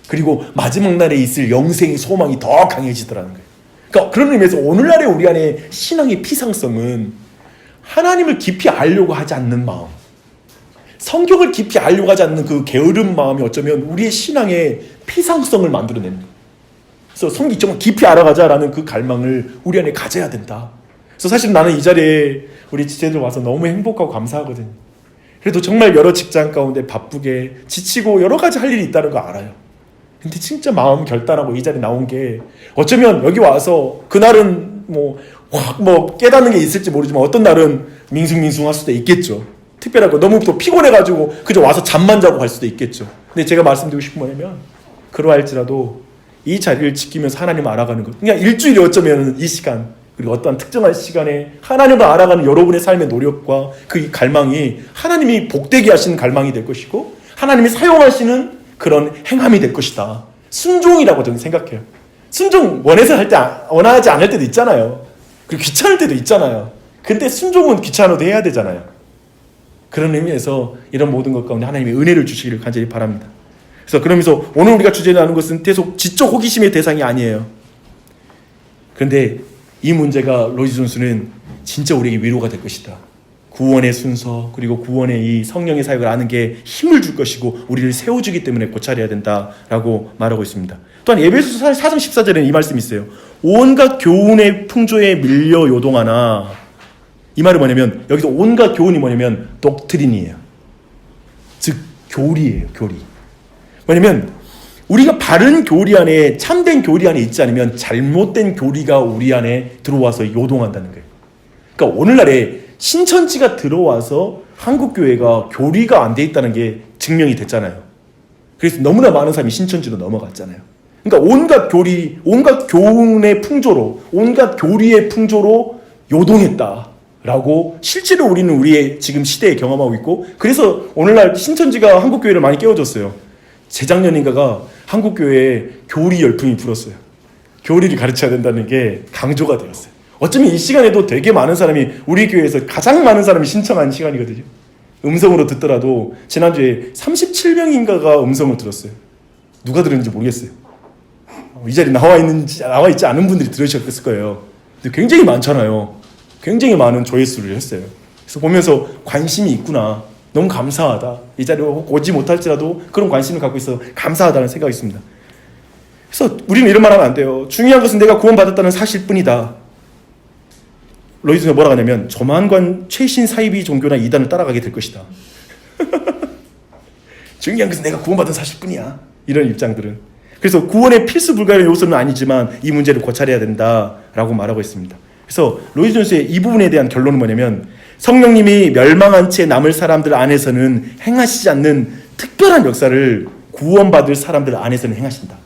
그리고 마지막 날에 있을 영생의 소망이 더 강해지더라는 거예요. 그러니까 그런 의미에서 오늘날의 우리 안에 신앙의 피상성은 하나님을 깊이 알려고 하지 않는 마음, 성경을 깊이 알려고 하지 않는 그 게으른 마음이 어쩌면 우리의 신앙의 피상성을 만들어내는 거예요. 그래서 성경 정말 깊이 알아가자라는 그 갈망을 우리 안에 가져야 된다. 그래서 사실 나는 이 자리에 우리 지체들 와서 너무 행복하고 감사하거든요. 그래도 정말 여러 직장 가운데 바쁘게 지치고 여러 가지 할 일이 있다는 거 알아요. 근데 진짜 마음 결단하고 이 자리에 나온 게 어쩌면 여기 와서 그날은 확 깨닫는 게 있을지 모르지만 어떤 날은 밍숭밍숭할 수도 있겠죠. 특별하고 너무 또 피곤해가지고 그저 와서 잠만 자고 갈 수도 있겠죠. 근데 제가 말씀드리고 싶은 뭐냐면 그러할지라도 이 자리를 지키면서 하나님을 알아가는 것. 그냥 일주일에 어쩌면 이 시간 그리고 어떠한 특정한 시간에 하나님을 알아가는 여러분의 삶의 노력과 그 갈망이 하나님이 복되게 하시는 갈망이 될 것이고 하나님이 사용하시는 그런 행함이 될 것이다. 순종이라고 저는 생각해요. 순종 원해서 할 때 원하지 않을 때도 있잖아요. 그리고 귀찮을 때도 있잖아요. 근데 순종은 귀찮아도 해야 되잖아요. 그런 의미에서 이런 모든 것 가운데 하나님의 은혜를 주시기를 간절히 바랍니다. 그래서 그러면서 오늘 우리가 주제로 하는 것은 계속 지적 호기심의 대상이 아니에요. 그런데 이 문제가 로이즈 존스는 진짜 우리에게 위로가 될 것이다. 구원의 순서 그리고 구원의 이 성령의 사역을 아는 게 힘을 줄 것이고 우리를 세워주기 때문에 고찰해야 된다라고 말하고 있습니다. 또한 에베소서 4장 14절에는 이 말씀이 있어요. 온갖 교훈의 풍조에 밀려 요동하나. 이 말은 뭐냐면 여기서 온갖 교훈이 뭐냐면 독트린이에요. 즉 교리예요. 교리. 뭐냐면 우리가 바른 교리 안에 참된 교리 안에 있지 않으면 잘못된 교리가 우리 안에 들어와서 요동한다는 거예요. 그러니까 오늘날에 신천지가 들어와서 한국교회가 교리가 안 돼 있다는 게 증명이 됐잖아요. 그래서 너무나 많은 사람이 신천지로 넘어갔잖아요. 그러니까 온갖 교리, 온갖 교훈의 풍조로, 온갖 교리의 풍조로 요동했다라고 실제로 우리는 우리의 지금 시대에 경험하고 있고 그래서 오늘날 신천지가 한국교회를 많이 깨워줬어요. 재작년인가가 한국교회에 교리 열풍이 불었어요. 교리를 가르쳐야 된다는 게 강조가 되었어요. 어쩌면 이 시간에도 되게 많은 사람이 우리 교회에서 가장 많은 사람이 신청한 시간이거든요. 음성으로 듣더라도 지난주에 37명인가가 음성을 들었어요. 누가 들었는지 모르겠어요. 이 자리에 나와 있지 않은 분들이 들으셨을 거예요. 근데 굉장히 많잖아요. 굉장히 많은 조회수를 했어요. 그래서 보면서 관심이 있구나. 너무 감사하다. 이 자리에 오지 못할지라도 그런 관심을 갖고 있어 감사하다는 생각이 있습니다. 그래서 우리는 이런 말 하면 안 돼요. 중요한 것은 내가 구원받았다는 사실뿐이다. 로이즈가 뭐라고 하냐면 조만간 최신 사이비 종교나 이단을 따라가게 될 것이다. 중요한 것은 내가 구원받은 사실뿐이야. 이런 입장들은. 그래서 구원의 필수 불가의 요소는 아니지만 이 문제를 고찰해야 된다라고 말하고 있습니다. 그래서 로이즈 존스의 이 부분에 대한 결론은 뭐냐면 성령님이 멸망한 채 남을 사람들 안에서는 행하시지 않는 특별한 역사를 구원받을 사람들 안에서는 행하신다.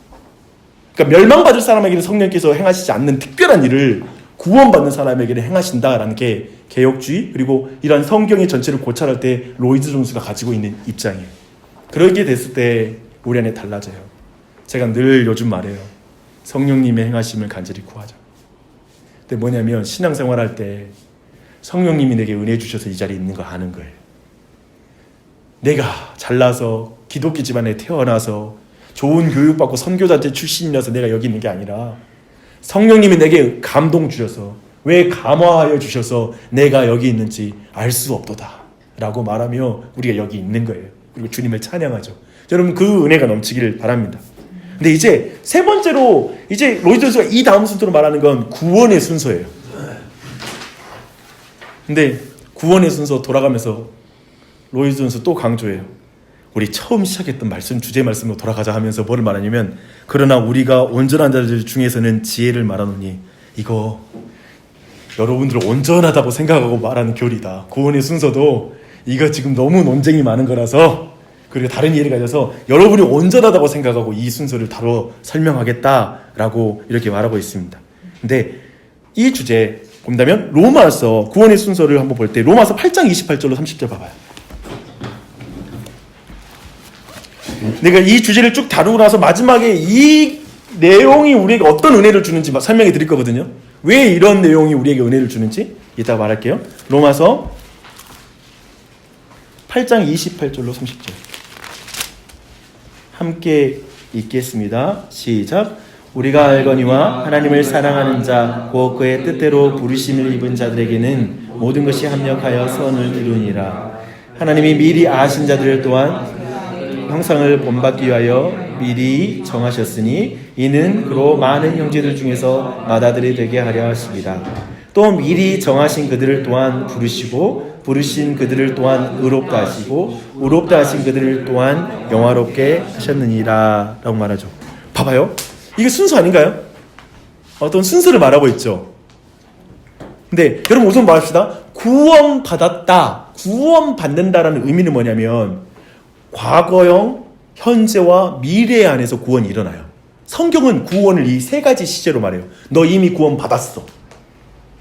그러니까 멸망받을 사람에게는 성령께서 행하시지 않는 특별한 일을 구원받는 사람에게는 행하신다라는 게 개혁주의 그리고 이러한 성경의 전체를 고찰할 때 로이즈 존스가 가지고 있는 입장이에요. 그렇게 됐을 때 우리 안에 달라져요. 제가 늘 요즘 말해요. 성령님의 행하심을 간절히 구하자. 근데 뭐냐면 신앙생활할 때 성령님이 내게 은혜 주셔서 이 자리에 있는 거 아는 거예요. 내가 잘나서 기독교 집안에 태어나서 좋은 교육받고 선교단체 출신이라서 내가 여기 있는 게 아니라 성령님이 내게 감동 주셔서 왜 감화하여 주셔서 내가 여기 있는지 알 수 없도다 라고 말하며 우리가 여기 있는 거예요. 그리고 주님을 찬양하죠. 여러분 그 은혜가 넘치기를 바랍니다. 근데 이제 세 번째로 이제 로이즈 존스가 이 다음 순서로 말하는 건 구원의 순서예요. 근데 구원의 순서 돌아가면서 로이즈 존스 또 강조해요. 우리 처음 시작했던 말씀 주제 말씀으로 돌아가자 하면서 뭐를 말하냐면 그러나 우리가 온전한 자들 중에서는 지혜를 말하노니 이거 여러분들 온전하다고 생각하고 말하는 교리다. 구원의 순서도 이거 지금 너무 논쟁이 많은 거라서 그리고 다른 이해를 가져서 여러분이 온전하다고 생각하고 이 순서를 다뤄 설명하겠다라고 이렇게 말하고 있습니다. 근데 이 주제 본다면 로마서 구원의 순서를 한번 볼 때 로마서 8장 28절로 30절 봐봐요. 내가 이 주제를 쭉 다루고 나서 마지막에 이 내용이 우리에게 어떤 은혜를 주는지 설명해 드릴 거거든요. 왜 이런 내용이 우리에게 은혜를 주는지 이따가 말할게요. 로마서 8장 28절로 30절 함께 읽겠습니다. 시작. 우리가 알거니와 하나님을 사랑하는 자 곧 그의 뜻대로 부르심을 입은 자들에게는 모든 것이 합력하여 선을 이루니라. 하나님이 미리 아신 자들을 또한 형상을 본받기 위하여 미리 정하셨으니 이는 그로 많은 형제들 중에서 맏아들이 되게 하려 하십니다. 또 미리 정하신 그들을 또한 부르시고 부르신 그들을 또한 의롭다 하시고 의롭다 하신 그들을 또한 영화롭게 하셨느니라 라고 말하죠. 봐봐요. 이게 순서 아닌가요? 어떤 순서를 말하고 있죠. 근데 여러분 우선 말합시다. 구원받았다. 구원받는다라는 의미는 뭐냐면 과거형, 현재와 미래 안에서 구원이 일어나요. 성경은 구원을 이 세 가지 시제로 말해요. 너 이미 구원받았어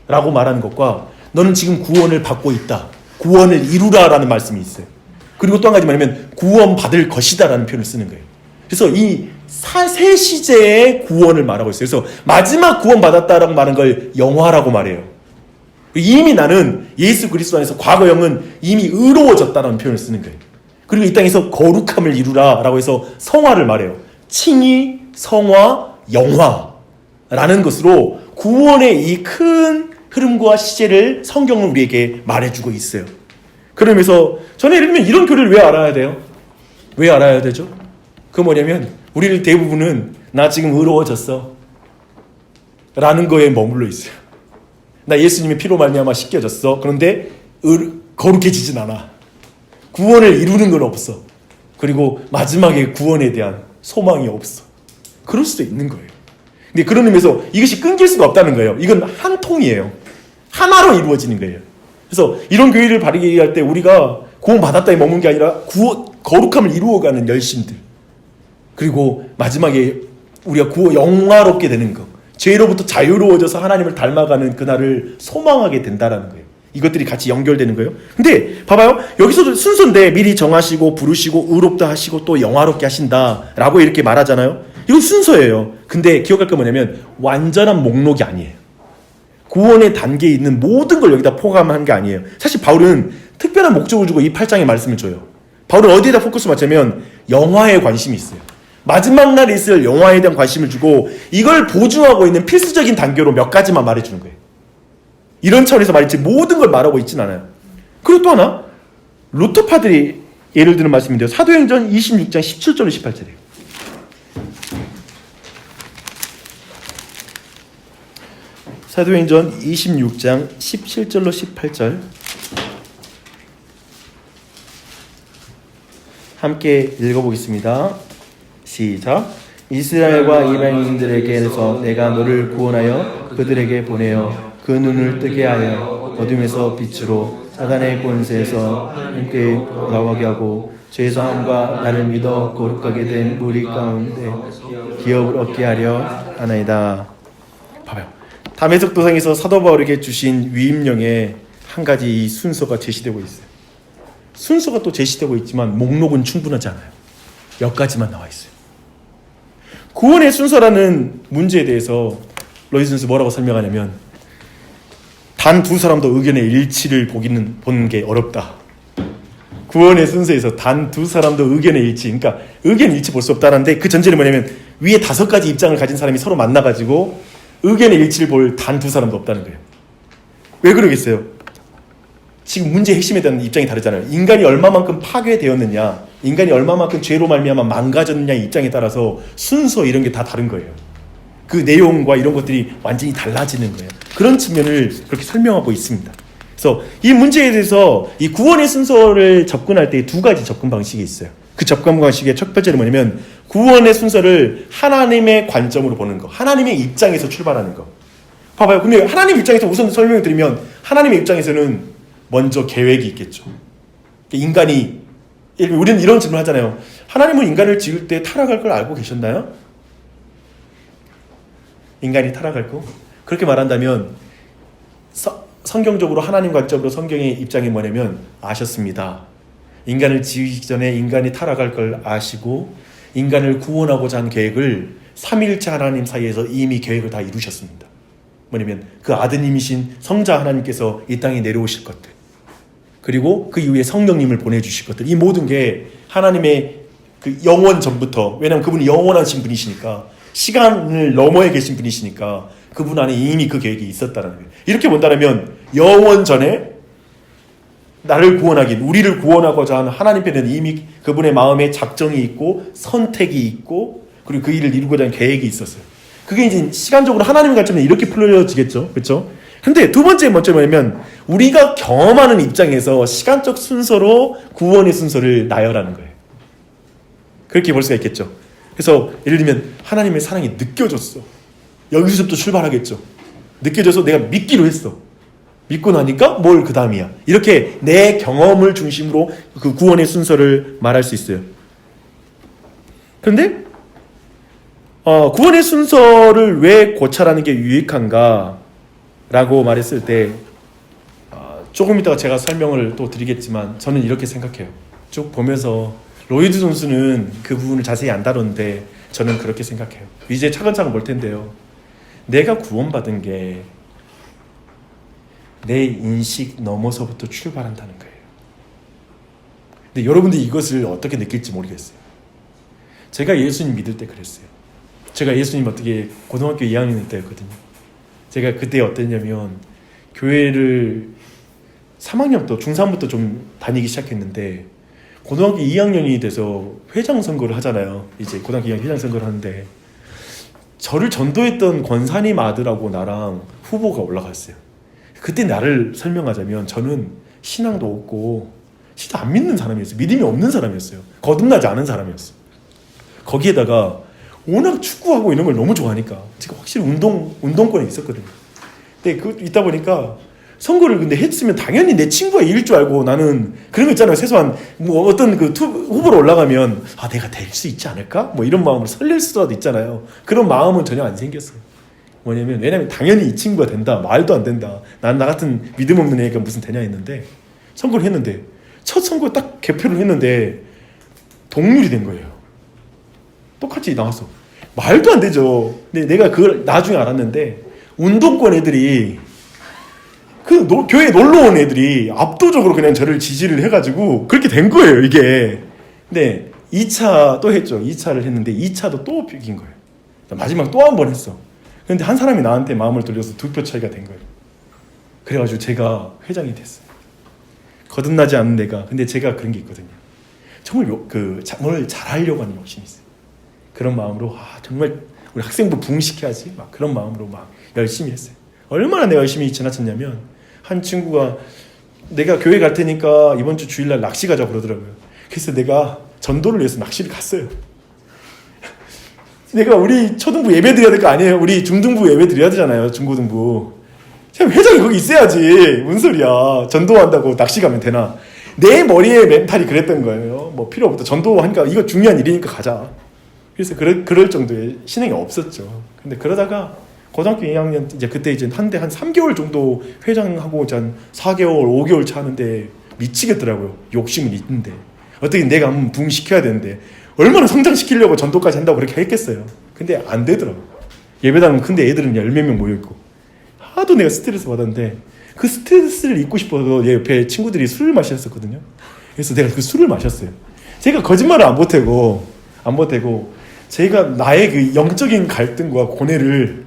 라고 말하는 것과 너는 지금 구원을 받고 있다, 구원을 이루라 라는 말씀이 있어요. 그리고 또 한 가지 말하면 구원받을 것이다 라는 표현을 쓰는 거예요. 그래서 이 세 시제의 구원을 말하고 있어요. 그래서 마지막 구원받았다라고 말하는 걸 영화라고 말해요. 이미 나는 예수 그리스도 안에서 과거형은 이미 의로워졌다라는 표현을 쓰는 거예요. 그리고 이 땅에서 거룩함을 이루라 라고 해서 성화를 말해요. 칭의, 성화, 영화라는 것으로 구원의 이 큰 흐름과 시제를 성경은 우리에게 말해주고 있어요. 그러면서 저는 예를 들면 이런 교리를 왜 알아야 돼요? 왜 알아야 되죠? 그 뭐냐면 우리를 대부분은 나 지금 의로워졌어 라는 거에 머물러 있어요. 나 예수님의 피로 말미암아 씻겨졌어. 그런데 거룩해지진 않아. 구원을 이루는 건 없어. 그리고 마지막에 구원에 대한 소망이 없어. 그럴 수도 있는 거예요. 근데 그런 의미에서 이것이 끊길 수가 없다는 거예요. 이건 한 통이에요. 하나로 이루어지는 거예요. 그래서 이런 교회를 바르게 할 때 우리가 구원받았다에 머문 게 아니라 거룩함을 이루어가는 열심들, 그리고 마지막에 우리가 영화롭게 되는 것, 죄로부터 자유로워져서 하나님을 닮아가는 그날을 소망하게 된다라는 거예요. 이것들이 같이 연결되는 거예요. 근데 봐봐요. 여기서도 순서인데 미리 정하시고 부르시고 의롭다 하시고 또 영화롭게 하신다라고 이렇게 말하잖아요. 이건 순서예요. 근데 기억할 게 뭐냐면 완전한 목록이 아니에요. 구원의 단계에 있는 모든 걸 여기다 포함한 게 아니에요. 사실 바울은 특별한 목적을 주고 이 8장의 말씀을 줘요. 바울은 어디에다 포커스 맞추면 영화에 관심이 있어요. 마지막 날에 있을 영화에 대한 관심을 주고 이걸 보증하고 있는 필수적인 단계로 몇 가지만 말해주는 거예요. 이런 차원에서 말했지 모든 걸 말하고 있진 않아요. 그리고 또 하나, 루터파들이 예를 드는 말씀인데요. 사도행전 26장 17절로 18절이에요. 사도행전 26장 17절로 18절 함께 읽어보겠습니다. 시작. 이스라엘과 이방인들에게서 내가 너를 구원하여 그들에게 보내어 그 눈을 뜨게 하여 어둠에서 빛으로 사단의 권세에서 함께 돌아가게 하고 죄사함과 나를 믿어 거룩하게 된 무리 가운데 기업을 얻게 하려 하나이다. 봐봐요. 담에색 도상에서 사도 바울에게 주신 위임령에 한 가지 이 순서가 제시되고 있어요. 순서가 또 제시되고 있지만 목록은 충분하지 않아요. 몇 가지만 나와 있어요. 구원의 순서라는 문제에 대해서 로이슨스 뭐라고 설명하냐면 단 두 사람도 의견의 일치를 보는 게 어렵다. 구원의 순서에서 단 두 사람도 의견의 일치, 그러니까 의견 일치 볼 수 없다는데 그 전제는 뭐냐면 위에 5가지 입장을 가진 사람이 서로 만나가지고 의견의 일치를 볼 단 두 사람도 없다는 거예요. 왜 그러겠어요? 지금 문제의 핵심에 대한 입장이 다르잖아요. 인간이 얼마만큼 파괴되었느냐, 인간이 얼마만큼 죄로 말미암아 망가졌느냐의 입장에 따라서 순서 이런 게 다 다른 거예요. 그 내용과 이런 것들이 완전히 달라지는 거예요. 그런 측면을 그렇게 설명하고 있습니다. 그래서 이 문제에 대해서 이 구원의 순서를 접근할 때 2가지 접근 방식이 있어요. 그 접근 방식의 첫 번째는 뭐냐면 구원의 순서를 하나님의 관점으로 보는 거, 하나님의 입장에서 출발하는 거. 봐봐요. 근데 하나님 입장에서 우선 설명을 드리면 하나님의 입장에서는 먼저 계획이 있겠죠. 인간이, 우리는 이런 질문을 하잖아요. 하나님은 인간을 지을 때 타락할 걸 알고 계셨나요? 인간이 타락할 거? 그렇게 말한다면 성경적으로 하나님 관점으로 성경의 입장이 뭐냐면 아셨습니다. 인간을 지으기 전에 인간이 타락할 걸 아시고 인간을 구원하고자 한 계획을 삼위일체 하나님 사이에서 이미 계획을 다 이루셨습니다. 뭐냐면 그 아드님이신 성자 하나님께서 이 땅에 내려오실 것들, 그리고 그 이후에 성령님을 보내주실 것들, 이 모든 게 하나님의 그 영원 전부터, 왜냐하면 그분이 영원하신 분이시니까, 시간을 너머에 계신 분이시니까 그분 안에 이미 그 계획이 있었다는 거예요. 이렇게 본다면 영원 전에 나를 구원하긴, 우리를 구원하고자 하는 하나님 편에는 이미 그분의 마음에 작정이 있고 선택이 있고 그리고 그 일을 이루고자 하는 계획이 있었어요. 그게 이제 시간적으로 하나님의 관점에서 이렇게 풀려지겠죠. 그렇죠? 근데 두 번째 먼저 뭐냐면 우리가 경험하는 입장에서 시간적 순서로 구원의 순서를 나열하는 거예요. 그렇게 볼 수가 있겠죠. 그래서 예를 들면 하나님의 사랑이 느껴졌어. 여기서부터 출발하겠죠. 느껴져서 내가 믿기로 했어. 믿고 나니까 뭘 그 다음이야. 이렇게 내 경험을 중심으로 그 구원의 순서를 말할 수 있어요. 그런데 구원의 순서를 왜 고찰하는 게 유익한가 라고 말했을 때 조금 이따가 제가 설명을 또 드리겠지만 저는 이렇게 생각해요. 쭉 보면서 로이드 존스는 그 부분을 자세히 안 다뤘는데 저는 그렇게 생각해요. 이제 차근차근 볼 텐데요. 내가 구원받은 게 내 인식 넘어서부터 출발한다는 거예요. 근데 여러분들이 이것을 어떻게 느낄지 모르겠어요. 제가 예수님 믿을 때 그랬어요. 제가 예수님 어떻게 고등학교 2학년 때였거든요. 제가 그때 어땠냐면 교회를 3학년부터 중3부터 좀 다니기 시작했는데 고등학교 2학년이 돼서 회장 선거를 하잖아요. 이제 고등학교 2학년 회장 선거를 하는데 저를 전도했던 권사님 아들하고 나랑 후보가 올라갔어요. 그때 나를 설명하자면 저는 신앙도 없고 진짜 안 믿는 사람이었어요. 믿음이 없는 사람이었어요. 거듭나지 않은 사람이었어요. 거기에다가 워낙 축구하고 이런 걸 너무 좋아하니까 제가 확실히 운동권에 있었거든요. 근데 있다 보니까 선거를 근데 했으면 당연히 내 친구가 이길 줄 알고 나는 그런 거 있잖아요. 최소한 뭐 어떤 그 후보로 올라가면 내가 될 수 있지 않을까? 뭐 이런 마음으로 설렐 수도 있잖아요. 그런 마음은 전혀 안 생겼어요. 왜냐면 당연히 이 친구가 된다. 말도 안 된다. 난 나 같은 믿음 없는 애가 무슨 되냐 했는데 선거를 했는데 첫 선거 딱 개표를 했는데 동률이 된 거예요. 똑같이 나왔어. 말도 안 되죠. 근데 내가 그걸 나중에 알았는데 운동권 애들이 교회에 놀러 온 애들이 압도적으로 그냥 저를 지지를 해가지고 그렇게 된 거예요, 이게. 근데 2차 또 했죠. 2차를 했는데 2차도 또 이긴 거예요. 마지막 또 한 번 했어. 근데 한 사람이 나한테 마음을 돌려서 2표 차이가 된 거예요. 그래가지고 제가 회장이 됐어요. 거듭나지 않는 내가. 근데 제가 그런 게 있거든요. 정말 뭘 잘하려고 하는 욕심이 있어요. 그런 마음으로 정말 우리 학생부 부흥시켜야지 막 그런 마음으로 막 열심히 했어요. 얼마나 내가 열심히 지나쳤냐면 한 친구가 내가 교회 갈 테니까 이번 주 주일날 낚시 가자고 그러더라고요. 그래서 내가 전도를 위해서 낚시를 갔어요. 내가 우리 초등부 예배 드려야 될 거 아니에요? 우리 중등부 예배 드려야 되잖아요. 중고등부. 회장이 거기 있어야지. 뭔 소리야. 전도한다고 낚시 가면 되나. 내 머리에 멘탈이 그랬던 거예요. 뭐 필요 없다. 전도하니까 이거 중요한 일이니까 가자. 그래서 그럴 정도의 신앙이 없었죠. 근데 그러다가 고등학교 2학년 이제 그때 이제 한 3개월 정도 회장하고 한 4개월, 5개월 차는데 미치겠더라고요. 욕심은 있는데 어떻게 내가 한번 부흥시켜야 되는데 얼마나 성장시키려고 전도까지 한다고 그렇게 했겠어요. 근데 안 되더라고요. 예배당은 큰데 애들은 10몇 명 모여있고 하도 내가 스트레스 받았는데 그 스트레스를 잊고 싶어서 얘 옆에 친구들이 술을 마셨었거든요. 그래서 내가 그 술을 마셨어요. 제가 거짓말을 안 보태고 제가 나의 그 영적인 갈등과 고뇌를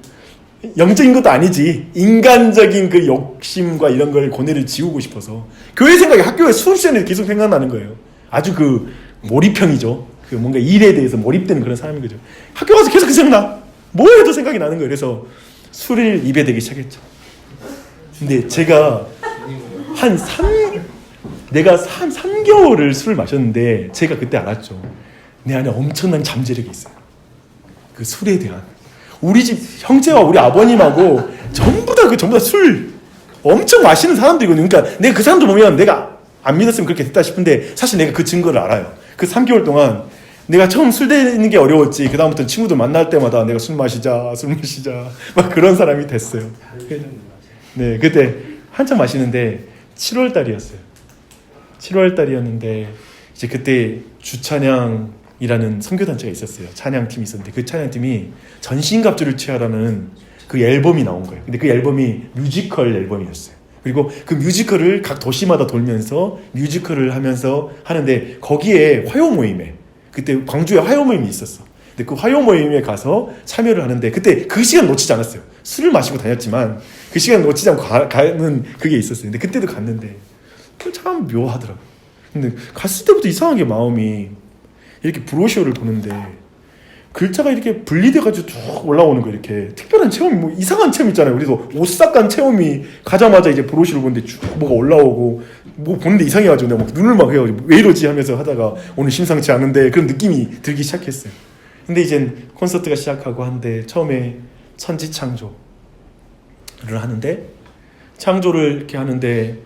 영적인 것도 아니지 인간적인 그 욕심과 이런 걸 고뇌를 지우고 싶어서 교회 생각이 학교에 수업 시간에 계속 생각나는 거예요. 아주 그 몰입형이죠. 그 뭔가 일에 대해서 몰입되는 그런 사람인 거죠. 학교 가서 계속 그 생각나. 뭐 해도 생각이 나는 거예요. 그래서 술을 입에 대기 시작했죠. 근데 제가 내가 3개월을 술을 마셨는데 제가 그때 알았죠. 내 안에 엄청난 잠재력이 있어요. 그 술에 대한. 우리 집 형제와 우리 아버님하고 전부 다 술 엄청 마시는 사람들이거든요. 그러니까 내가 그 사람들 보면 내가 안 믿었으면 그렇게 됐다 싶은데 사실 내가 그 증거를 알아요. 그 3개월 동안 내가 처음 술 되는 게 어려웠지. 그 다음부터 친구들 만날 때마다 내가 술 마시자 막 그런 사람이 됐어요. 네, 그때 한참 마시는데 7월 달이었어요. 7월 달이었는데 이제 그때 주찬양이라는 선교단체가 있었어요. 찬양팀이 있었는데 그 찬양팀이 전신갑주를 취하라는 그 앨범이 나온 거예요. 근데 그 앨범이 뮤지컬 앨범이었어요. 그리고 그 뮤지컬을 각 도시마다 돌면서 뮤지컬을 하면서 하는데 거기에 화요 모임에 그때 광주에 화요 모임이 있었어. 근데 그 화요 모임에 가서 참여를 하는데 그때 그 시간 놓치지 않았어요. 술을 마시고 다녔지만 그 시간 놓치지 않고 가는 그게 있었어요. 근데 그때도 갔는데 참 묘하더라고요. 근데 갔을 때부터 이상하게 마음이 이렇게 브로셔를 보는데 글자가 이렇게 분리돼가지고 쭉 올라오는 거 이렇게 특별한 체험이 뭐 이상한 체험 있잖아요. 우리도 오싹한 체험이 가자마자 이제 브로셔를 보는데 쭉 뭐가 올라오고 뭐 보는데 이상해가지고 내가 막 눈을 막 해가지고 왜 이러지 하면서 하다가 오늘 심상치 않은데 그런 느낌이 들기 시작했어요. 근데 이제 콘서트가 시작하고 한데 처음에 천지창조를 하는데 창조를 이렇게 하는데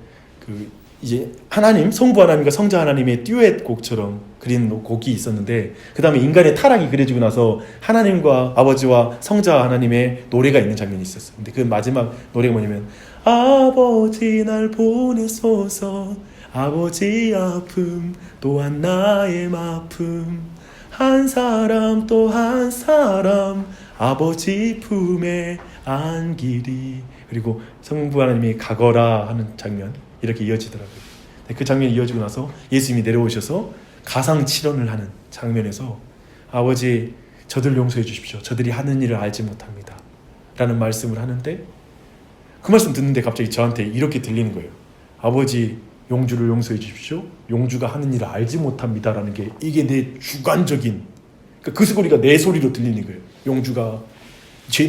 이제 하나님, 성부 하나님과 성자 하나님의 듀엣 곡처럼 그린 곡이 있었는데 그 다음에 인간의 타락이 그려지고 나서 하나님과 아버지와 성자 하나님의 노래가 있는 장면이 있었어요. 근데 그 마지막 노래가 뭐냐면 아버지 날 보내소서 아버지 아픔 또한 나의 아픔 한 사람 또 한 사람 아버지 품에 안기리. 그리고 성부 하나님이 가거라 하는 장면 이렇게 이어지더라고요. 그 장면이 이어지고 나서 예수님이 내려오셔서 가상 칠언을 하는 장면에서 아버지 저들 용서해 주십시오. 저들이 하는 일을 알지 못합니다. 라는 말씀을 하는데 그 말씀 듣는데 갑자기 저한테 이렇게 들리는 거예요. 아버지 용주를 용서해 주십시오. 용주가 하는 일을 알지 못합니다. 라는 게 이게 내 주관적인 그 소리가 내 소리로 들리는 거예요. 용주가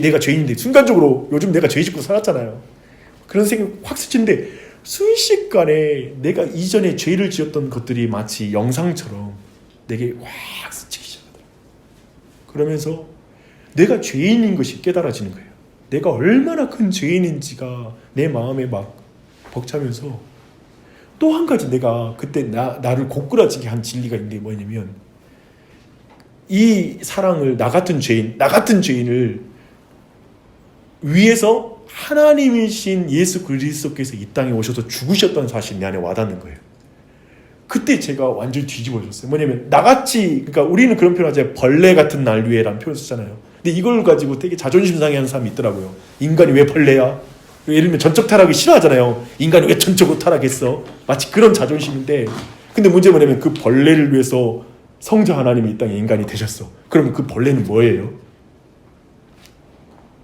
내가 죄인인데 순간적으로 요즘 내가 죄 짓고 살았잖아요. 그런 생각이 확 스치는데 순식간에 내가 이전에 죄를 지었던 것들이 마치 영상처럼 내게 확 스치기 시작하더라고요. 그러면서 내가 죄인인 것이 깨달아지는 거예요. 내가 얼마나 큰 죄인인지가 내 마음에 막 벅차면서 또 한 가지 내가 그때 나를 고꾸라지게 한 진리가 있는 게 뭐냐면 이 사랑을 나 같은 죄인을 위해서 하나님이신 예수 그리스도께서 이 땅에 오셔서 죽으셨다는 사실이 내 안에 와닿는 거예요. 그때 제가 완전히 뒤집어졌어요. 뭐냐면 나같이 그러니까 우리는 그런 표현 하잖아요. 벌레 같은 난류에라는 표현 쓰잖아요. 근데 이걸 가지고 되게 자존심 상해하는 사람이 있더라고요. 인간이 왜 벌레야? 예를 들면 전적 타락을 싫어하잖아요. 인간이 왜 전적으로 타락했어? 마치 그런 자존심인데 근데 문제는 뭐냐면 그 벌레를 위해서 성자 하나님이 이 땅에 인간이 되셨어. 그럼 그 벌레는 뭐예요?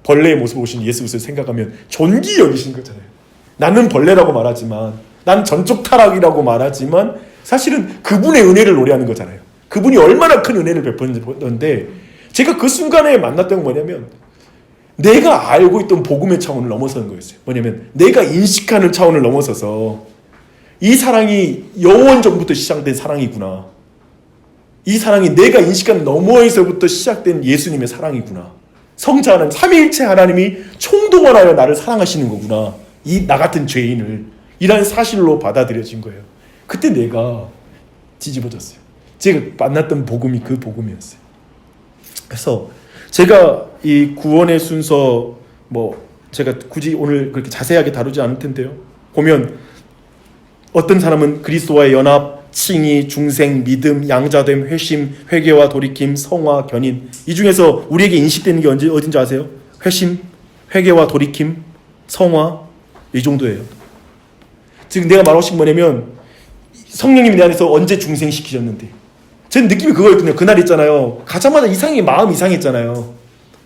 벌레의 모습을 보신 예수 그리스도를 생각하면 존귀 여기신 거잖아요. 나는 벌레라고 말하지만 난 전적 타락이라고 말하지만 사실은 그분의 은혜를 노래하는 거잖아요. 그분이 얼마나 큰 은혜를 베풀었는데 제가 그 순간에 만났던 건 뭐냐면 내가 알고 있던 복음의 차원을 넘어서는 거였어요. 뭐냐면 내가 인식하는 차원을 넘어서서 이 사랑이 영원전부터 시작된 사랑이구나. 이 사랑이 내가 인식하는 너머에서부터 시작된 예수님의 사랑이구나. 성자 하나님, 삼위일체 하나님이 총동원하여 나를 사랑하시는 거구나. 이 나 같은 죄인을 이라는 사실로 받아들여진 거예요. 그때 내가 뒤집어졌어요. 제가 만났던 복음이 그 복음이었어요. 그래서 제가 이 구원의 순서 제가 굳이 오늘 그렇게 자세하게 다루지 않을 텐데요. 보면 어떤 사람은 그리스도와의 연합, 칭의, 중생, 믿음, 양자됨, 회심, 회개와 돌이킴, 성화, 견인. 이 중에서 우리에게 인식되는 게 어딘지 아세요? 회심, 회개와 돌이킴, 성화 이 정도예요. 지금 내가 말하고 싶은 뭐냐면 성령님이 내 안에서 언제 중생시키셨는데 제 느낌이 그거였거든요. 그날 있잖아요. 가자마자 마음이 이상했잖아요.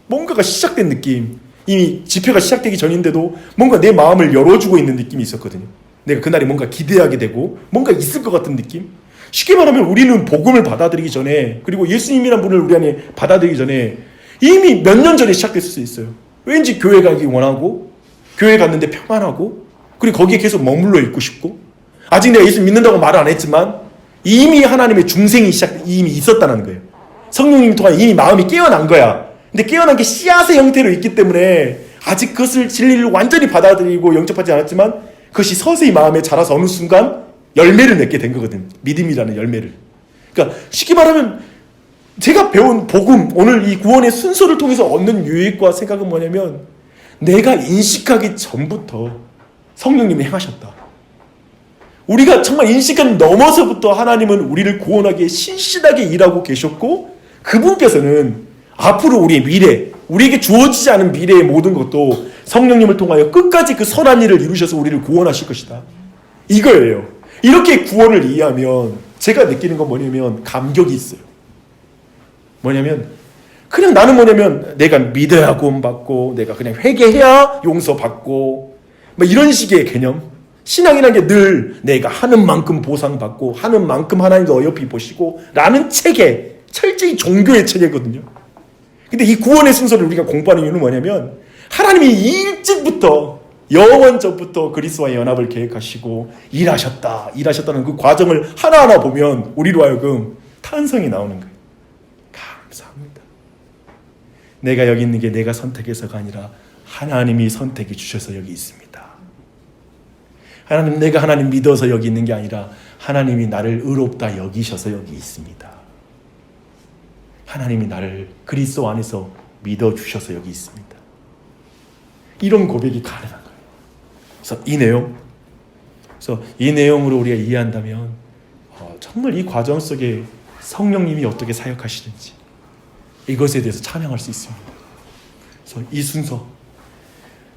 뭔가가 시작된 느낌. 이미 집회가 시작되기 전인데도 뭔가 내 마음을 열어주고 있는 느낌이 있었거든요. 내가 그날이 뭔가 기대하게 되고 뭔가 있을 것 같은 느낌? 쉽게 말하면 우리는 복음을 받아들이기 전에 그리고 예수님이란 분을 우리 안에 받아들이기 전에 이미 몇 년 전에 시작됐을 수 있어요. 왠지 교회 가기 원하고 교회 갔는데 평안하고 그리고 거기에 계속 머물러 있고 싶고 아직 내가 예수 믿는다고 말을 안 했지만 이미 하나님의 중생이 이미 있었다는 거예요. 성령님 통한 이미 마음이 깨어난 거야. 근데 깨어난 게 씨앗의 형태로 있기 때문에 아직 그것을 진리를 완전히 받아들이고 영접하지 않았지만 그것이 서서히 마음에 자라서 어느 순간 열매를 맺게 된 거거든. 믿음이라는 열매를. 그러니까 쉽게 말하면 제가 배운 복음, 오늘 이 구원의 순서를 통해서 얻는 유익과 생각은 뭐냐면 내가 인식하기 전부터 성령님이 행하셨다. 우리가 정말 인식한 넘어서부터 하나님은 우리를 구원하기에 신실하게 일하고 계셨고 그분께서는 앞으로 우리의 미래, 우리에게 주어지지 않은 미래의 모든 것도 성령님을 통하여 끝까지 그 선한 일을 이루셔서 우리를 구원하실 것이다. 이거예요. 이렇게 구원을 이해하면 제가 느끼는 건 뭐냐면 감격이 있어요. 뭐냐면 그냥 나는 뭐냐면 내가 믿어야 구원받고 내가 그냥 회개해야 용서받고 이런 식의 개념. 신앙이라는 게 늘 내가 하는 만큼 보상받고 하는 만큼 하나님도 어여삐 보시고 라는 체계, 철저히 종교의 체계거든요. 근데 이 구원의 순서를 우리가 공부하는 이유는 뭐냐면 하나님이 일찍부터 영원전부터 그리스도와의 연합을 계획하시고 일하셨다는 그 과정을 하나하나 보면 우리로 하여금 탄성이 나오는 거예요. 감사합니다. 내가 여기 있는 게 내가 선택해서가 아니라 하나님이 선택해 주셔서 여기 있습니다. 하나님, 내가 하나님 믿어서 여기 있는 게 아니라 하나님이 나를 의롭다 여기셔서 여기 있습니다. 하나님이 나를 그리스도 안에서 믿어주셔서 여기 있습니다. 이런 고백이 가능한 거예요. 그래서 이 내용으로 우리가 이해한다면 정말 이 과정 속에 성령님이 어떻게 사역하시는지 이것에 대해서 찬양할 수 있습니다. 그래서 이 순서,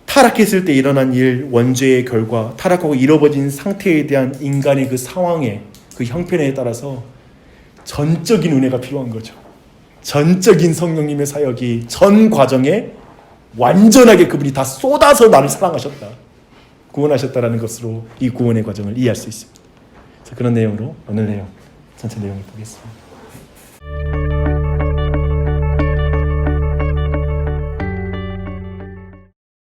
타락했을 때 일어난 일, 원죄의 결과, 타락하고 잃어버린 상태에 대한 인간의 그 상황에, 그 형편에 따라서 전적인 은혜가 필요한 거죠. 전적인 성령님의 사역이 전 과정에 완전하게 그분이 다 쏟아서 나를 사랑하셨다, 구원하셨다라는 것으로 이 구원의 과정을 이해할 수 있습니다. 그래서 그런 내용으로 오늘 내용 전체 내용을 보겠습니다.